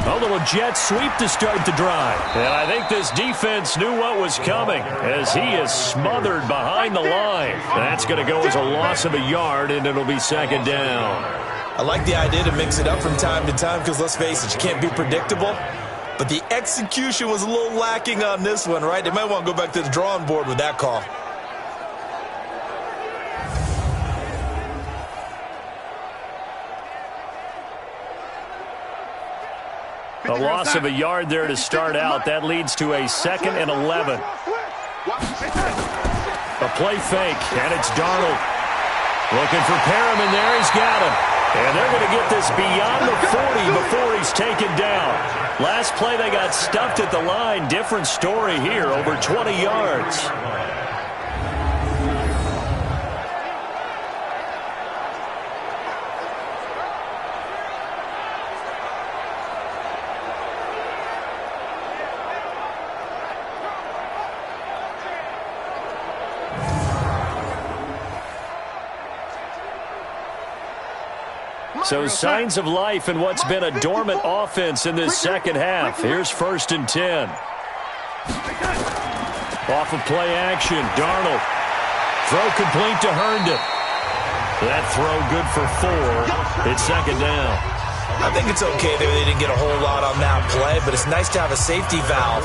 Speaker 2: A little jet sweep to start the drive. And I think this defense knew what was coming as he is smothered behind the line. That's going to go as a loss of a yard, and it'll be 2nd down.
Speaker 3: I like the idea to mix it up from time to time because, let's face it, you can't be predictable. But the execution was a little lacking on this one, right? They might want to go back to the drawing board with that call.
Speaker 2: A loss of a yard there to start out. That leads to a 2nd and 11. A play fake, and it's Darnold. Looking for Perriman there. He's got him. And they're going to get this beyond the 40 before he's taken down. Last play, they got stuffed at the line. Different story here, over 20 yards. So signs of life in what's been a dormant offense in this second half. Here's 1st and 10. Off of play action, Darnold. Throw complete to Herndon. That throw good for 4. It's 2nd down.
Speaker 3: I think it's okay that they didn't get a whole lot on that play, but it's nice to have a safety valve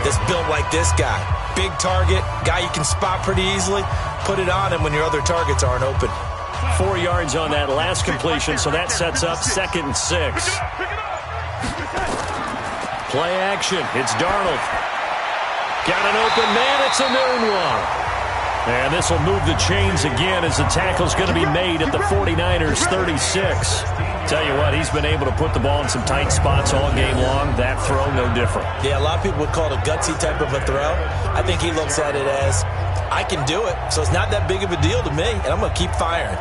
Speaker 3: that's built like this guy. Big target, guy you can spot pretty easily. Put it on him when your other targets aren't open.
Speaker 2: 4 yards on that last completion, so that sets up 2nd and 6. Play action. It's Darnold. Got an open man. It's a noon one. And this will move the chains again as the tackle's going to be made at the 49ers 36. Tell you what, he's been able to put the ball in some tight spots all game long. That throw, no different.
Speaker 3: Yeah, a lot of people would call it a gutsy type of a throw. I think he looks at it as, I can do it, so it's not that big of a deal to me, and I'm going to keep firing.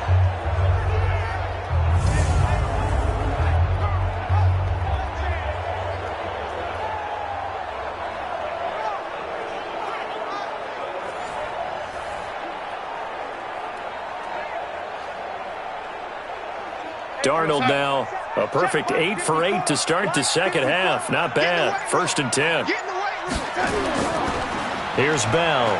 Speaker 2: Darnold now, a perfect 8 for 8 to start the second half. Not bad. 1st and 10. Here's Bell.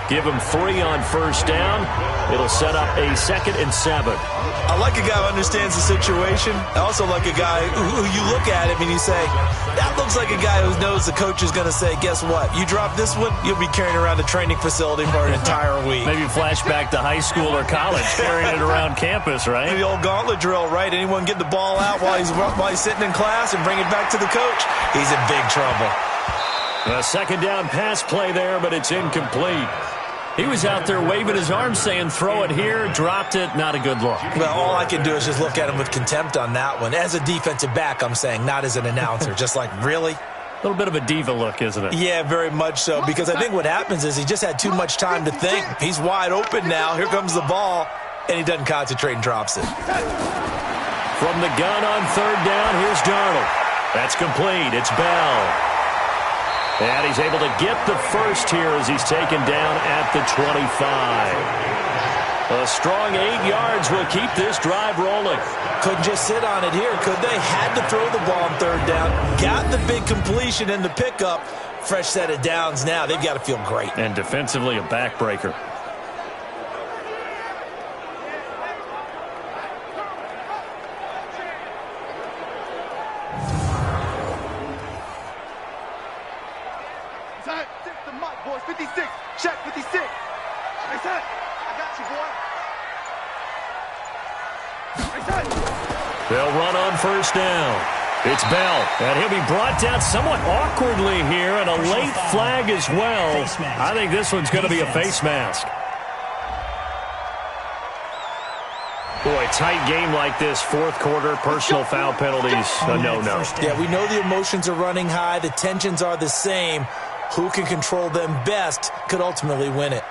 Speaker 2: Give him 3 on 1st down. It'll set up a 2nd and 7.
Speaker 3: I like a guy who understands the situation. I also like a guy who you look at him and you say, that looks like a guy who knows the coach is going to say, guess what? You drop this one, you'll be carrying around the training facility for an entire week.
Speaker 2: Maybe flashback to high school or college, carrying it around campus, right?
Speaker 3: The old gauntlet drill, right? Anyone get the ball out while he's sitting in class and bring it back to the coach? He's in big trouble.
Speaker 2: A 2nd down pass play there, but it's incomplete. He was out there waving his arms saying, throw it here, dropped it, not a good look.
Speaker 3: Well, all I can do is just look at him with contempt on that one. As a defensive back, I'm saying, not as an announcer. Just like, really?
Speaker 2: A little bit of a diva look, isn't it?
Speaker 3: Yeah, very much so, because I think what happens is he just had too much time to think. He's wide open now. Here comes the ball, and he doesn't concentrate and drops it.
Speaker 2: From the gun on 3rd down, here's Darnold. That's complete. It's Bell. And he's able to get the first here as he's taken down at the 25. A strong 8 yards will keep this drive rolling.
Speaker 3: Couldn't just sit on it here, could they? Had to throw the ball on 3rd down. Got the big completion in the pickup. Fresh set of downs now. They've got to feel great.
Speaker 2: And defensively, a backbreaker.
Speaker 5: The mic, boys. 56. Check 56. Hey, son. I got you, boy. Hey, son.
Speaker 2: They'll run on 1st down. It's Bell, and he'll be brought down somewhat awkwardly here, and a late flag as well. I think this one's going to be a face mask. a tight game like this, fourth quarter, personal foul penalties, a no-no.
Speaker 3: Yeah, we know the emotions are running high. The tensions are the same. Who can control them best could ultimately win it.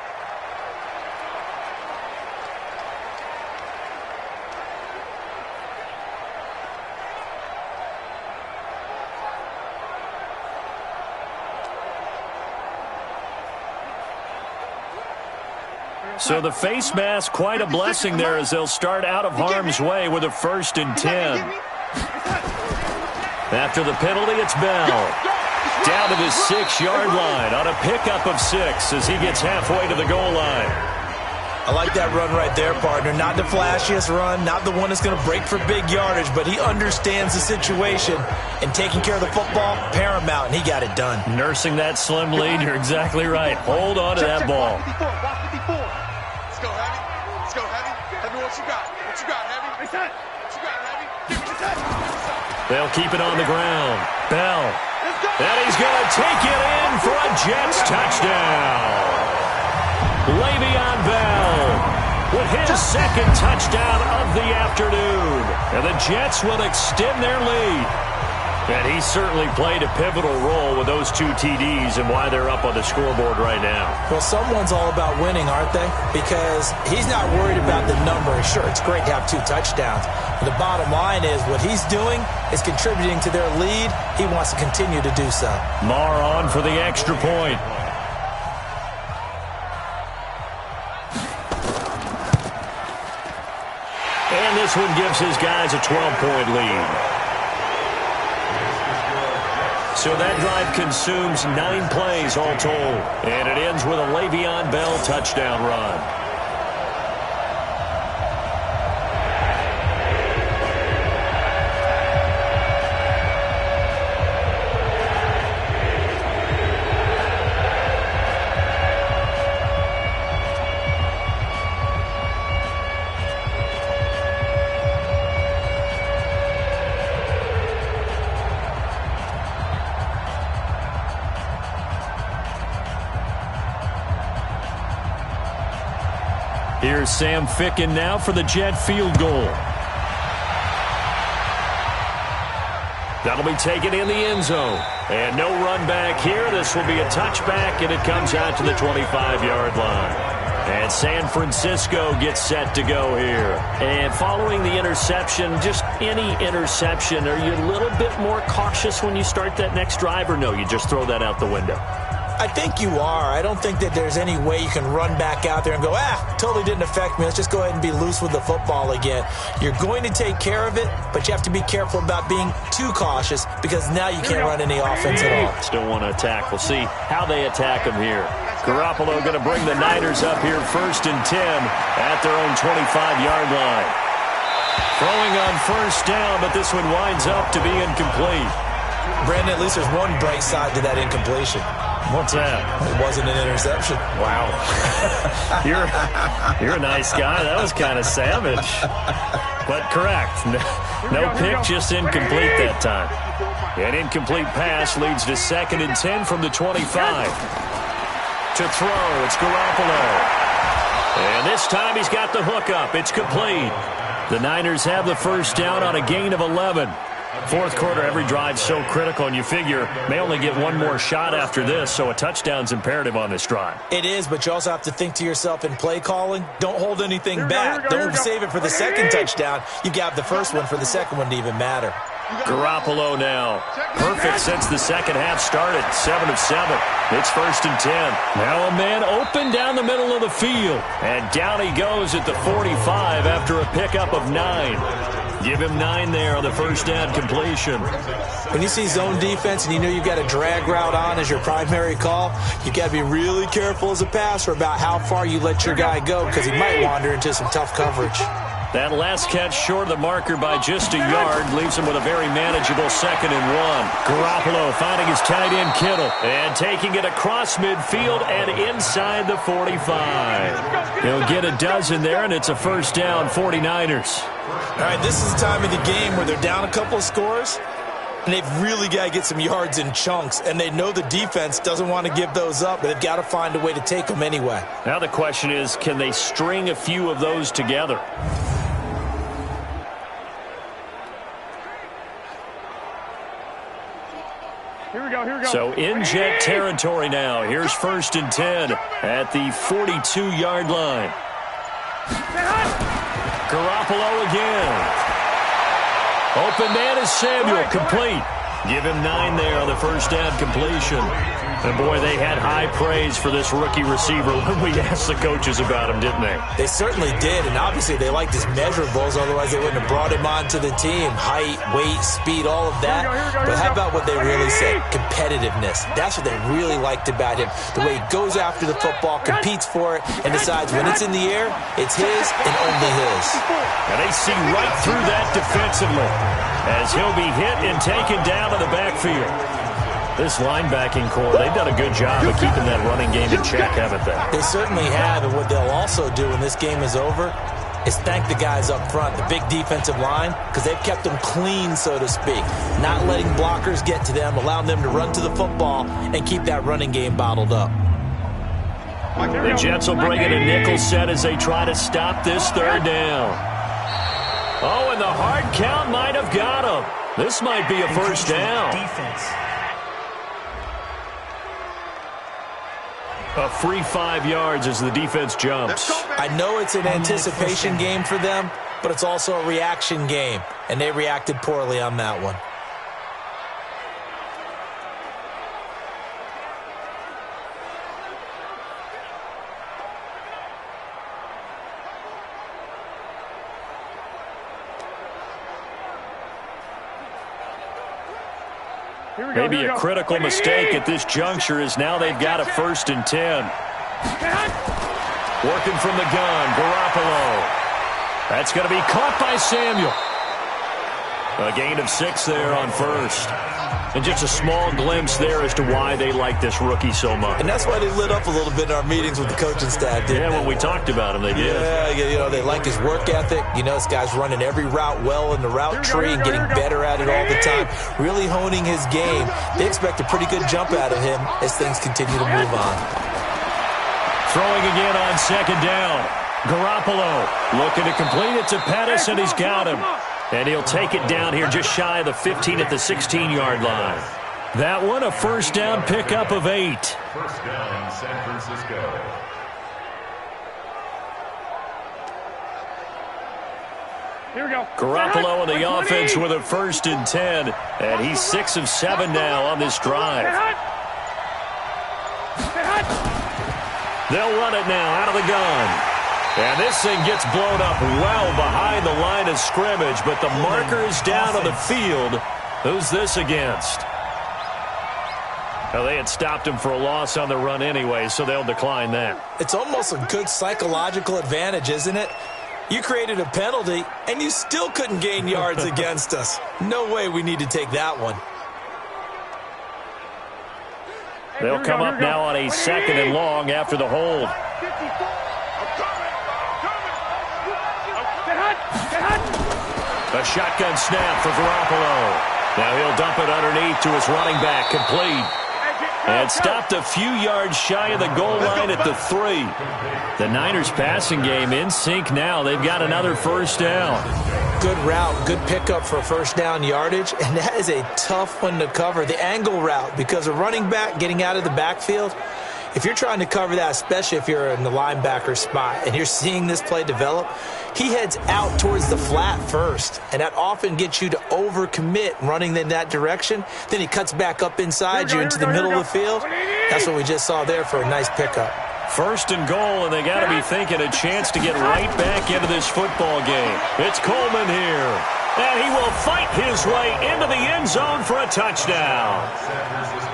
Speaker 2: So the face mask, quite a blessing there as they'll start out of harm's way with a 1st and 10. After the penalty, it's Bell. Down to the 6-yard line on a pickup of 6 as he gets halfway to the goal line.
Speaker 3: I like that run right there, partner. Not the flashiest run, not the one that's going to break for big yardage, but he understands the situation, and taking care of the football, paramount, and he got it done.
Speaker 2: Nursing that slim lead, you're exactly right. Hold on to that ball.
Speaker 5: Let's go, Heavy. Let's go, Heavy. Heavy, what you got? What you got, Heavy? What you got, Heavy? Give me the touch.
Speaker 2: They'll keep it on the ground. Bell. And he's going to take it in for a Jets touchdown. Le'Veon Bell with his second touchdown of the afternoon. And the Jets will extend their lead. And he certainly played a pivotal role with those 2 TDs and why they're up on the scoreboard right now.
Speaker 3: Well, someone's all about winning, aren't they? Because he's not worried about the number. Sure, it's great to have 2 touchdowns. But the bottom line is what he's doing is contributing to their lead. He wants to continue to do so.
Speaker 2: Marr on for the extra point. And this one gives his guys a 12-point lead. So that drive consumes 9 plays all told. And it ends with a Le'Veon Bell touchdown run. Here's Sam Ficken now for the Jet field goal. That'll be taken in the end zone. And no run back here. This will be a touchback, and it comes out to the 25-yard line. And San Francisco gets set to go here. And following the interception, just any interception, are you a little bit more cautious when you start that next drive, or no, you just throw that out the window?
Speaker 3: I think you are. I don't think that there's any way you can run back out there and go, totally didn't affect me. Let's just go ahead and be loose with the football again. You're going to take care of it, but you have to be careful about being too cautious because now you can't run any offense at all.
Speaker 2: Still want to attack. We'll see how they attack him here. Garoppolo going to bring the Niners up here 1st and 10 at their own 25-yard line. Throwing on 1st down, but this one winds up to be incomplete.
Speaker 3: Brandon, at least there's one bright side to that incompletion.
Speaker 2: What's that?
Speaker 3: It wasn't an interception.
Speaker 2: Wow. You're a nice guy. That was kind of savage. But correct. No pick, just incomplete that time. An incomplete pass leads to 2nd and 10 from the 25. To throw, it's Garoppolo. And this time he's got the hook up. It's complete. The Niners have the 1st down on a gain of 11. Fourth quarter, every drive so critical, and you figure may only get one more shot after this, so a touchdown's imperative on this drive.
Speaker 3: It is, but you also have to think to yourself in play calling, don't hold anything back. Don't save it for the second touchdown. You got the first one for the second one to even matter.
Speaker 2: Garoppolo now. Perfect since the second half started. 7 of 7. It's 1st and 10. Now a man open down the middle of the field. And down he goes at the 45 after a pickup of 9. Give him 9 there on the 1st down completion.
Speaker 3: When you see zone defense and you know you've got a drag route on as your primary call, you've got to be really careful as a passer about how far you let your guy go because he might wander into some tough coverage.
Speaker 2: That last catch short of the marker by just a yard leaves him with a very manageable 2nd and 1. Garoppolo finding his tight end Kittle and taking it across midfield and inside the 45. He'll get a dozen there, and it's a 1st down, 49ers.
Speaker 3: All right, this is the time of the game where they're down a couple of scores, and they've really got to get some yards in chunks, and they know the defense doesn't want to give those up, but they've got to find a way to take them anyway.
Speaker 2: Now the question is, can they string a few of those together?
Speaker 5: Here we go, here we go.
Speaker 2: So in Jet territory now. Here's 1st and 10 at the 42-yard line. Garoppolo again. Open man is Samuel, complete. Give him 9 there on the first down completion. And, boy, they had high praise for this rookie receiver when we asked the coaches about him, didn't they?
Speaker 3: They certainly did, and obviously they liked his measurables, otherwise they wouldn't have brought him onto the team. Height, weight, speed, all of that. But how about what they really said? Competitiveness. That's what they really liked about him. The way he goes after the football, competes for it, and decides when it's in the air, it's his and only his.
Speaker 2: And they see right through that defensively as he'll be hit and taken down to the backfield. This linebacking core, they've done a good job of keeping that running game in check, haven't they?
Speaker 3: They certainly have, and what they'll also do when this game is over is thank the guys up front, the big defensive line, because they've kept them clean, so to speak. Not letting blockers get to them, allowing them to run to the football and keep that running game bottled up.
Speaker 2: The Jets will bring in a nickel set as they try to stop this 3rd down. Oh, and the hard count might have got him. This might be a first down.
Speaker 4: Defense.
Speaker 2: A free 5 yards as the defense jumps.
Speaker 3: I know it's an anticipation game for them, but it's also a reaction game, and they reacted poorly on that one.
Speaker 2: Maybe a critical mistake at this juncture is now they've got a 1st and 10. Working from the gun, Garoppolo. That's going to be caught by Samuel. A gain of 6 there on 1st. And just a small glimpse there as to why they like this rookie so much.
Speaker 3: And that's why they lit up a little bit in our meetings with the coaching staff, didn't they?
Speaker 2: When we talked about him, they did.
Speaker 3: Yeah, they like his work ethic. This guy's running every route well in the route tree and getting better at it all the time, really honing his game. They expect a pretty good jump out of him as things continue to move on.
Speaker 2: Throwing again on 2nd down. Garoppolo looking to complete it to Pettis, and he's got him. And he'll take it down here just shy of the 15 at the 16-yard line. That one, a first down pickup of 8.
Speaker 6: First down, San Francisco.
Speaker 5: Here we go.
Speaker 2: Garoppolo in the offense with a 1st and 10. And he's 6 of 7 now on this drive. They'll run it now out of the gun. And this thing gets blown up well behind the line of scrimmage, but the marker is down on the field. Who's this against? Well, they had stopped him for a loss on the run anyway, so they'll decline that.
Speaker 3: It's almost a good psychological advantage, isn't it? You created a penalty, and you still couldn't gain yards against us. No way we need to take that one.
Speaker 2: They'll come up now on a 2nd and long after the hold. A shotgun snap for Garoppolo. Now he'll dump it underneath to his running back, complete. And stopped a few yards shy of the goal line at the 3. The Niners passing game in sync now. They've got another first down.
Speaker 3: Good route, good pickup for first down yardage, and that is a tough one to cover. The angle route, because a running back getting out of the backfield, if you're trying to cover that, especially if you're in the linebacker spot and you're seeing this play develop, he heads out towards the flat first, and that often gets you to overcommit running in that direction. Then he cuts back up inside you into the middle of the field. That's what we just saw there for a nice pickup.
Speaker 2: 1st and goal, and they got to be thinking a chance to get right back into this football game. It's Coleman here, and he will fight his way into the end zone for a touchdown.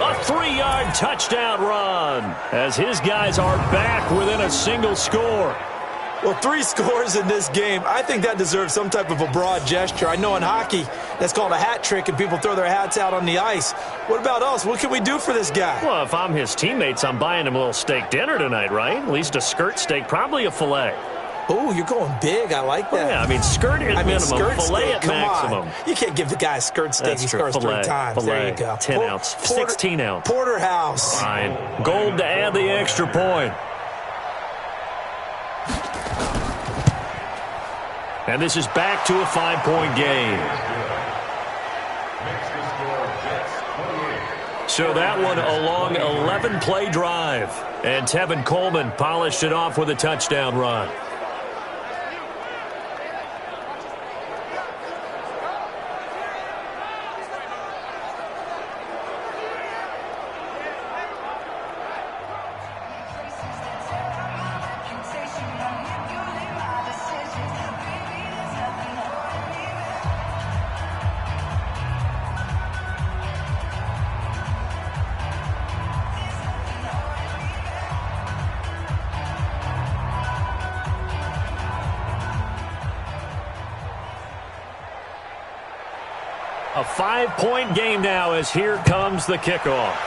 Speaker 2: A 3-yard touchdown run as his guys are back within a single score.
Speaker 3: Well, 3 scores in this game. I think that deserves some type of a broad gesture. I know in hockey, that's called a hat trick, and people throw their hats out on the ice. What about us? What can we do for this guy?
Speaker 2: Well, if I'm his teammates, I'm buying him a little steak dinner tonight, right? At least a skirt steak, probably a filet.
Speaker 3: Oh, you're going big. I like that.
Speaker 2: Yeah, I mean, skirt at minimum, filet at maximum.
Speaker 3: You can't give the guy a skirt steak. He scores 3 times.
Speaker 2: Filet,
Speaker 3: there you go.
Speaker 2: 10 ounce, 16 ounce.
Speaker 3: Porterhouse.
Speaker 2: Fine. Gold to add the extra point. And this is back to a 5-point game. So that one a long 11-play drive. And Tevin Coleman polished it off with a touchdown run. A 5-point game now as here comes the kickoff.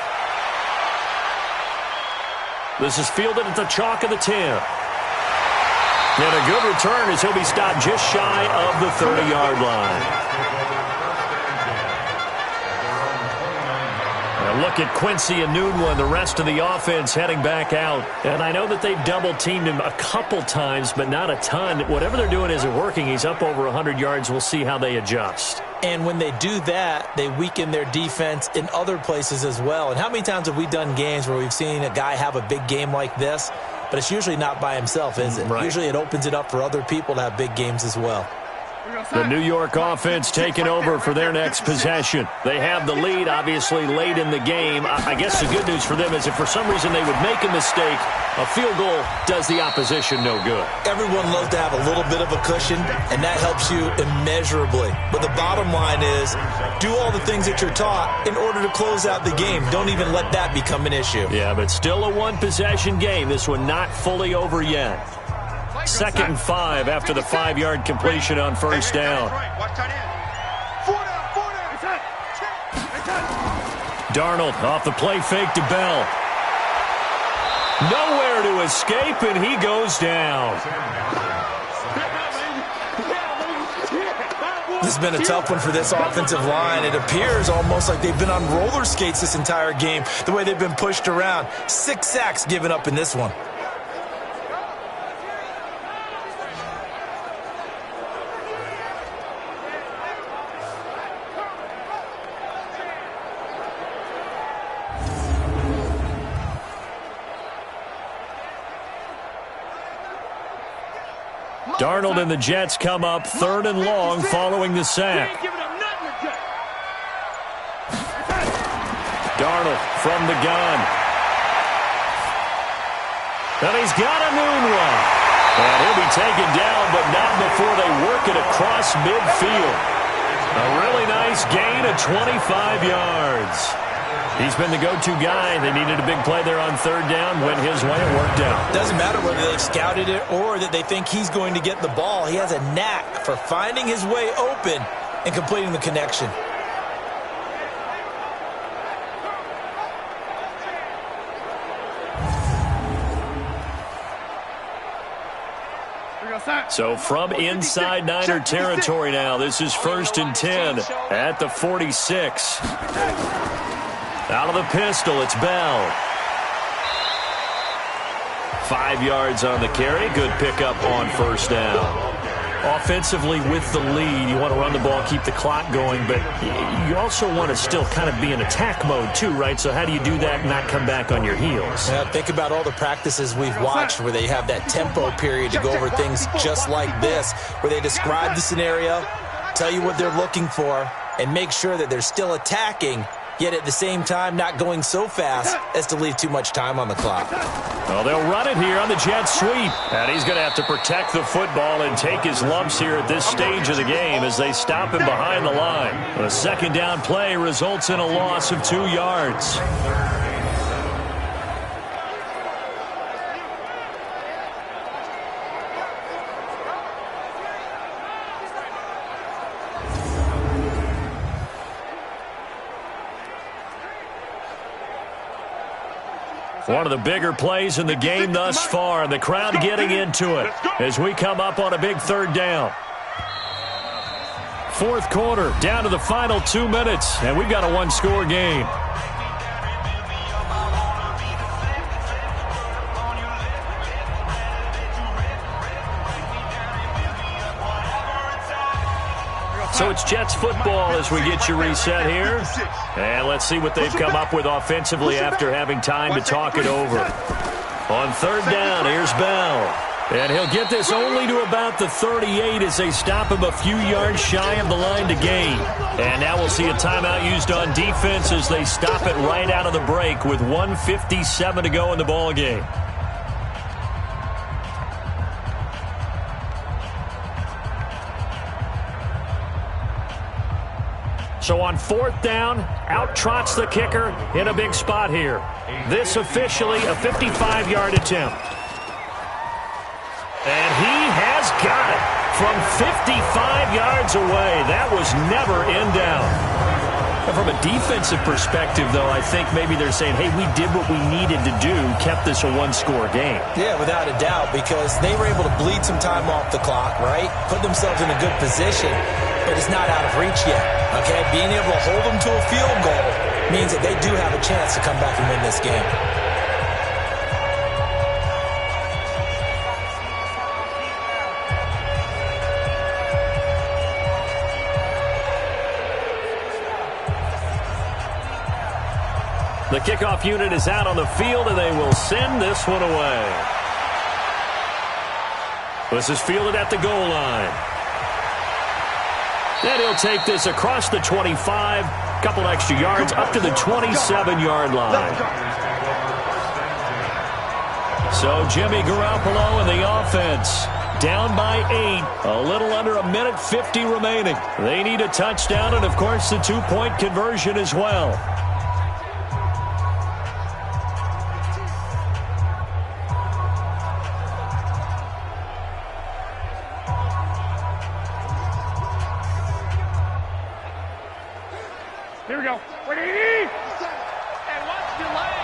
Speaker 2: This is fielded at the chalk of the 10. And a good return as he'll be stopped just shy of the 30-yard line. And look at Quincy Enunwa and the rest of the offense heading back out. And I know that they've double-teamed him a couple times, but not a ton. Whatever they're doing isn't working. He's up over 100 yards. We'll see how they adjust.
Speaker 3: And when they do that, they weaken their defense in other places as well. And how many times have we done games where we've seen a guy have a big game like this, but it's usually not by himself, is it?
Speaker 2: Right.
Speaker 3: Usually it opens it up for other people to have big games as well.
Speaker 2: The New York offense taking over for their next possession. They have the lead, obviously, late in the game. I guess the good news for them is if for some reason they would make a mistake, a field goal does the opposition no good.
Speaker 3: Everyone loves to have a little bit of a cushion, and that helps you immeasurably. But the bottom line is, do all the things that you're taught in order to close out the game. Don't even let that become an issue.
Speaker 2: Yeah, but still a one-possession game. This one not fully over yet. 2nd and 5 after the 5-yard completion on first down. Darnold off the play fake to Bell. Nowhere to escape, and he goes down.
Speaker 3: This has been a tough one for this offensive line. It appears almost like they've been on roller skates this entire game, the way they've been pushed around. 6 sacks given up in this one.
Speaker 2: Darnold and the Jets come up 3rd and long following the sack. Darnold from the gun. And he's got Enunwa. And he'll be taken down, but not before they work it across midfield. A really nice gain of 25 yards. He's been the go-to guy. They needed a big play there on 3rd down. Went his way. It worked out.
Speaker 3: Doesn't matter whether they've scouted it or that they think he's going to get the ball. He has a knack for finding his way open and completing the connection.
Speaker 2: So from inside Niner territory now, this is 1st and 10 at the 46. Out of the pistol, it's Bell. 5 yards on the carry. Good pickup on first down. Offensively with the lead, you want to run the ball, keep the clock going, but you also want to still kind of be in attack mode too, right? So how do you do that and not come back on your heels?
Speaker 3: Yeah, think about all the practices we've watched where they have that tempo period to go over things just like this, where they describe the scenario, tell you what they're looking for, and make sure that they're still attacking, yet at the same time not going so fast as to leave too much time on the clock.
Speaker 2: Well, they'll run it here on the jet sweep. And he's going to have to protect the football and take his lumps here at this stage of the game as they stop him behind the line. A 2nd down play results in a loss of 2 yards. One of the bigger plays in the game thus far, and the crowd getting into it as we come up on a big 3rd down. 4th quarter, down to the final 2 minutes, and we've got a 1-score game. So it's Jets football as we get you reset here. And let's see what they've come up with offensively after having time to talk it over. On third down, here's Bell. And he'll get this only to about the 38 as they stop him a few yards shy of the line to gain. And now we'll see a timeout used on defense as they stop it right out of the break with 1:57 to go in the ballgame. So on fourth down, out trots the kicker in a big spot here. This officially a 55-yard attempt. And he has got it from 55 yards away. That was never in doubt. From a defensive perspective, though, I think maybe they're saying, hey, we did what we needed to do, kept this a one-score game.
Speaker 3: Yeah, without a doubt, because they were able to bleed some time off the clock, right? Put themselves in a good position, but it's not out of reach yet, okay? Being able to hold them to a field goal means that they do have a chance to come back and win this game.
Speaker 2: The kickoff unit is out on the field, and they will send this one away. This is fielded at the goal line. And he'll take this across the 25, couple extra yards, up to the 27-yard line. So Jimmy Garoppolo and the offense down by 8, a little under a minute 50 remaining. They need a touchdown and, of course, the two-point conversion as well.
Speaker 5: Here we go. 180. And watch your leg.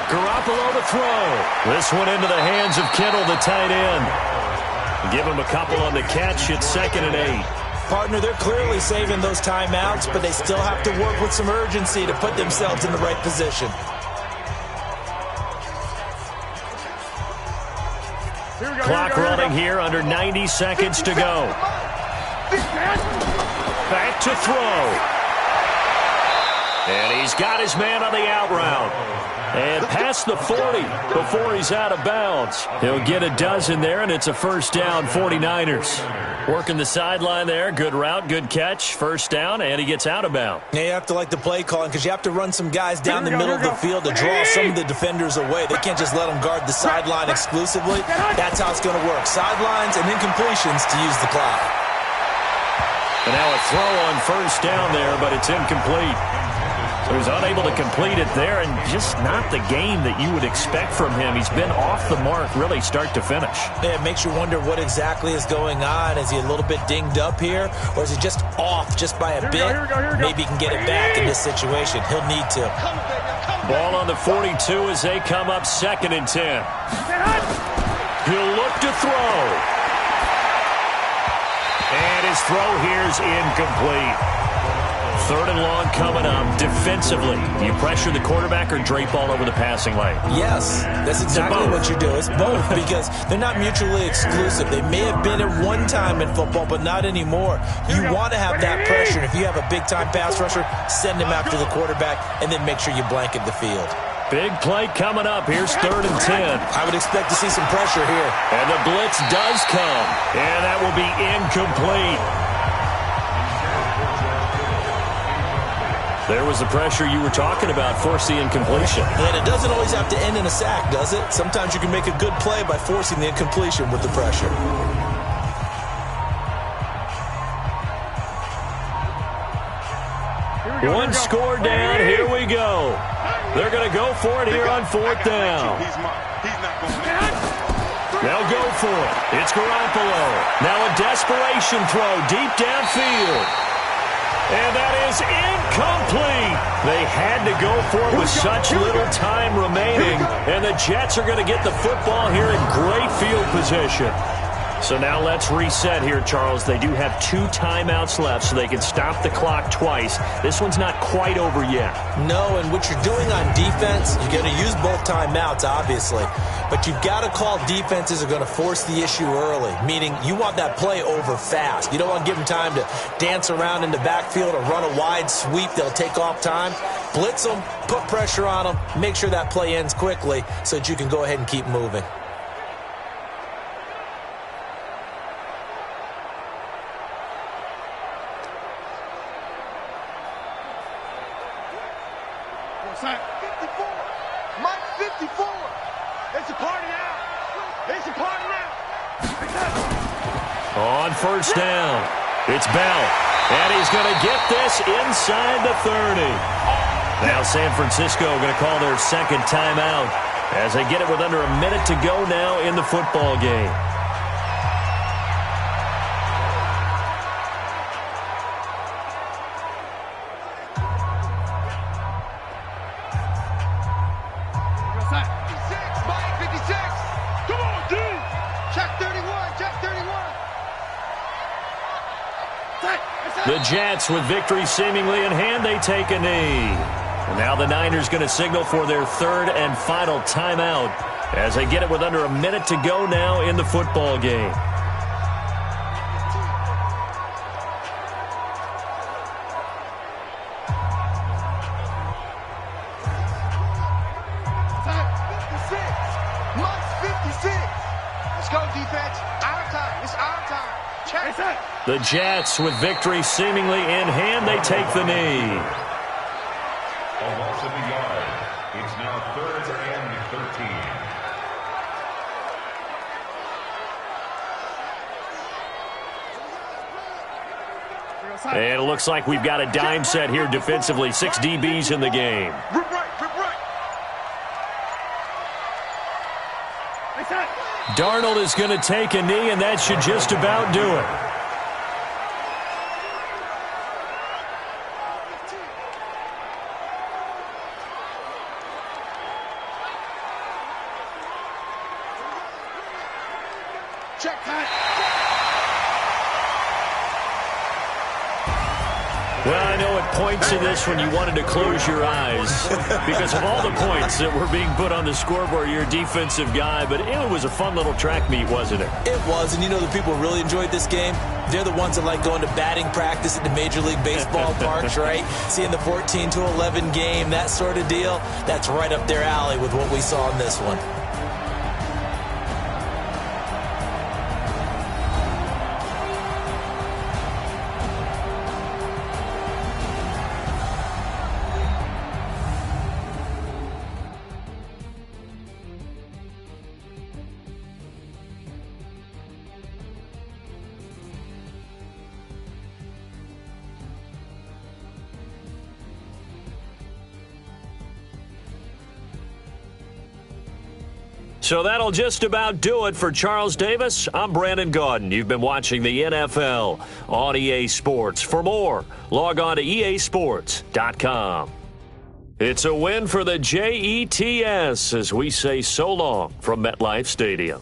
Speaker 2: Garoppolo to throw. This one into the hands of Kittle, the tight end. Give him a couple on the catch. It's 2nd and 8.
Speaker 3: Partner, they're clearly saving those timeouts, but they still have to work with some urgency to put themselves in the right position.
Speaker 2: Clock running here, under 90 seconds to go. Back to throw. And he's got his man on the out route. And past the 40 before he's out of bounds. He'll get a dozen there, and it's a first down, 49ers. Working the sideline there. Good route, good catch. First down, and he gets out of bounds.
Speaker 3: Yeah, you have to like the play calling because you have to run some guys down the middle of the field to draw some of the defenders away. They can't just let them guard the sideline exclusively. That's how it's going to work. Sidelines and incompletions to use the clock.
Speaker 2: And now a throw on first down there, but it's incomplete. So he's unable to complete it there, and just not the game that you would expect from him. He's been off the mark really start to finish.
Speaker 3: Yeah, it makes you wonder what exactly is going on. Is he a little bit dinged up here, or is he just off just by a bit?
Speaker 5: Here we go.
Speaker 3: Maybe he can get it back in this situation. He'll need to.
Speaker 2: Ball on the 42 as they come up 2nd and 10. He'll look to throw. And his throw here's incomplete. 3rd and long coming up. Defensively, you pressure the quarterback or drape all over the passing lane?
Speaker 3: Yes, that's exactly what you do. It's both because they're not mutually exclusive. They may have been at one time in football, but not anymore. You want to have that pressure. If you have a big-time pass rusher, send him after the quarterback, and then make sure you blanket the field.
Speaker 2: Big play coming up. Here's 3rd and 10.
Speaker 3: I would expect to see some pressure here.
Speaker 2: And the blitz does come. And that will be incomplete. There was the pressure you were talking about, force the incompletion.
Speaker 3: And it doesn't always have to end in a sack, does it? Sometimes you can make a good play by forcing the incompletion with the pressure.
Speaker 2: One score down. Here we go. They're going to go for it here on 4th down. They'll go for it. It's Garoppolo. Now a desperation throw deep downfield. And that is incomplete. They had to go for it with such little time remaining. And the Jets are going to get the football here in great field position. So now let's reset here, Charles. They do have 2 timeouts left, so they can stop the clock twice. This one's not quite over yet.
Speaker 3: No, and what you're doing on defense, you're going to use both timeouts, obviously. But you've got to call defenses are going to force the issue early, meaning you want that play over fast. You don't want to give them time to dance around in the backfield or run a wide sweep. They'll take off time. Blitz them, put pressure on them, make sure that play ends quickly so that you can go ahead and keep moving.
Speaker 2: On first down, it's Bell, and he's going to get this inside the 30. Now San Francisco going to call their second timeout as they get it with under a minute to go now in the football game. The Jets, with victory seemingly in hand, they take a knee. And now the Niners going to signal for their third and final timeout as they get it with under a minute to go now in the football game. The Jets, with victory seemingly in hand, they take the knee.
Speaker 6: A loss of a yard. It's now 3rd and 13.
Speaker 2: And it looks like we've got a dime set here defensively. 6 DBs in the game. Darnold is going to take a knee, and that should just about do it. Well, I know at points in this when you wanted to close your eyes because of all the points that were being put on the scoreboard. You're a defensive guy, but it was a fun little track meet, wasn't it?
Speaker 3: It was, and you know the people really enjoyed this game? They're the ones that like going to batting practice at the Major League Baseball parks, right? Seeing the 14-11 game, that sort of deal. That's right up their alley with what we saw in this one.
Speaker 2: So that'll just about do it for Charles Davis. I'm Brandon Gaudin. You've been watching the NFL on EA Sports. For more, log on to easports.com. It's a win for the Jets as we say so long from MetLife Stadium.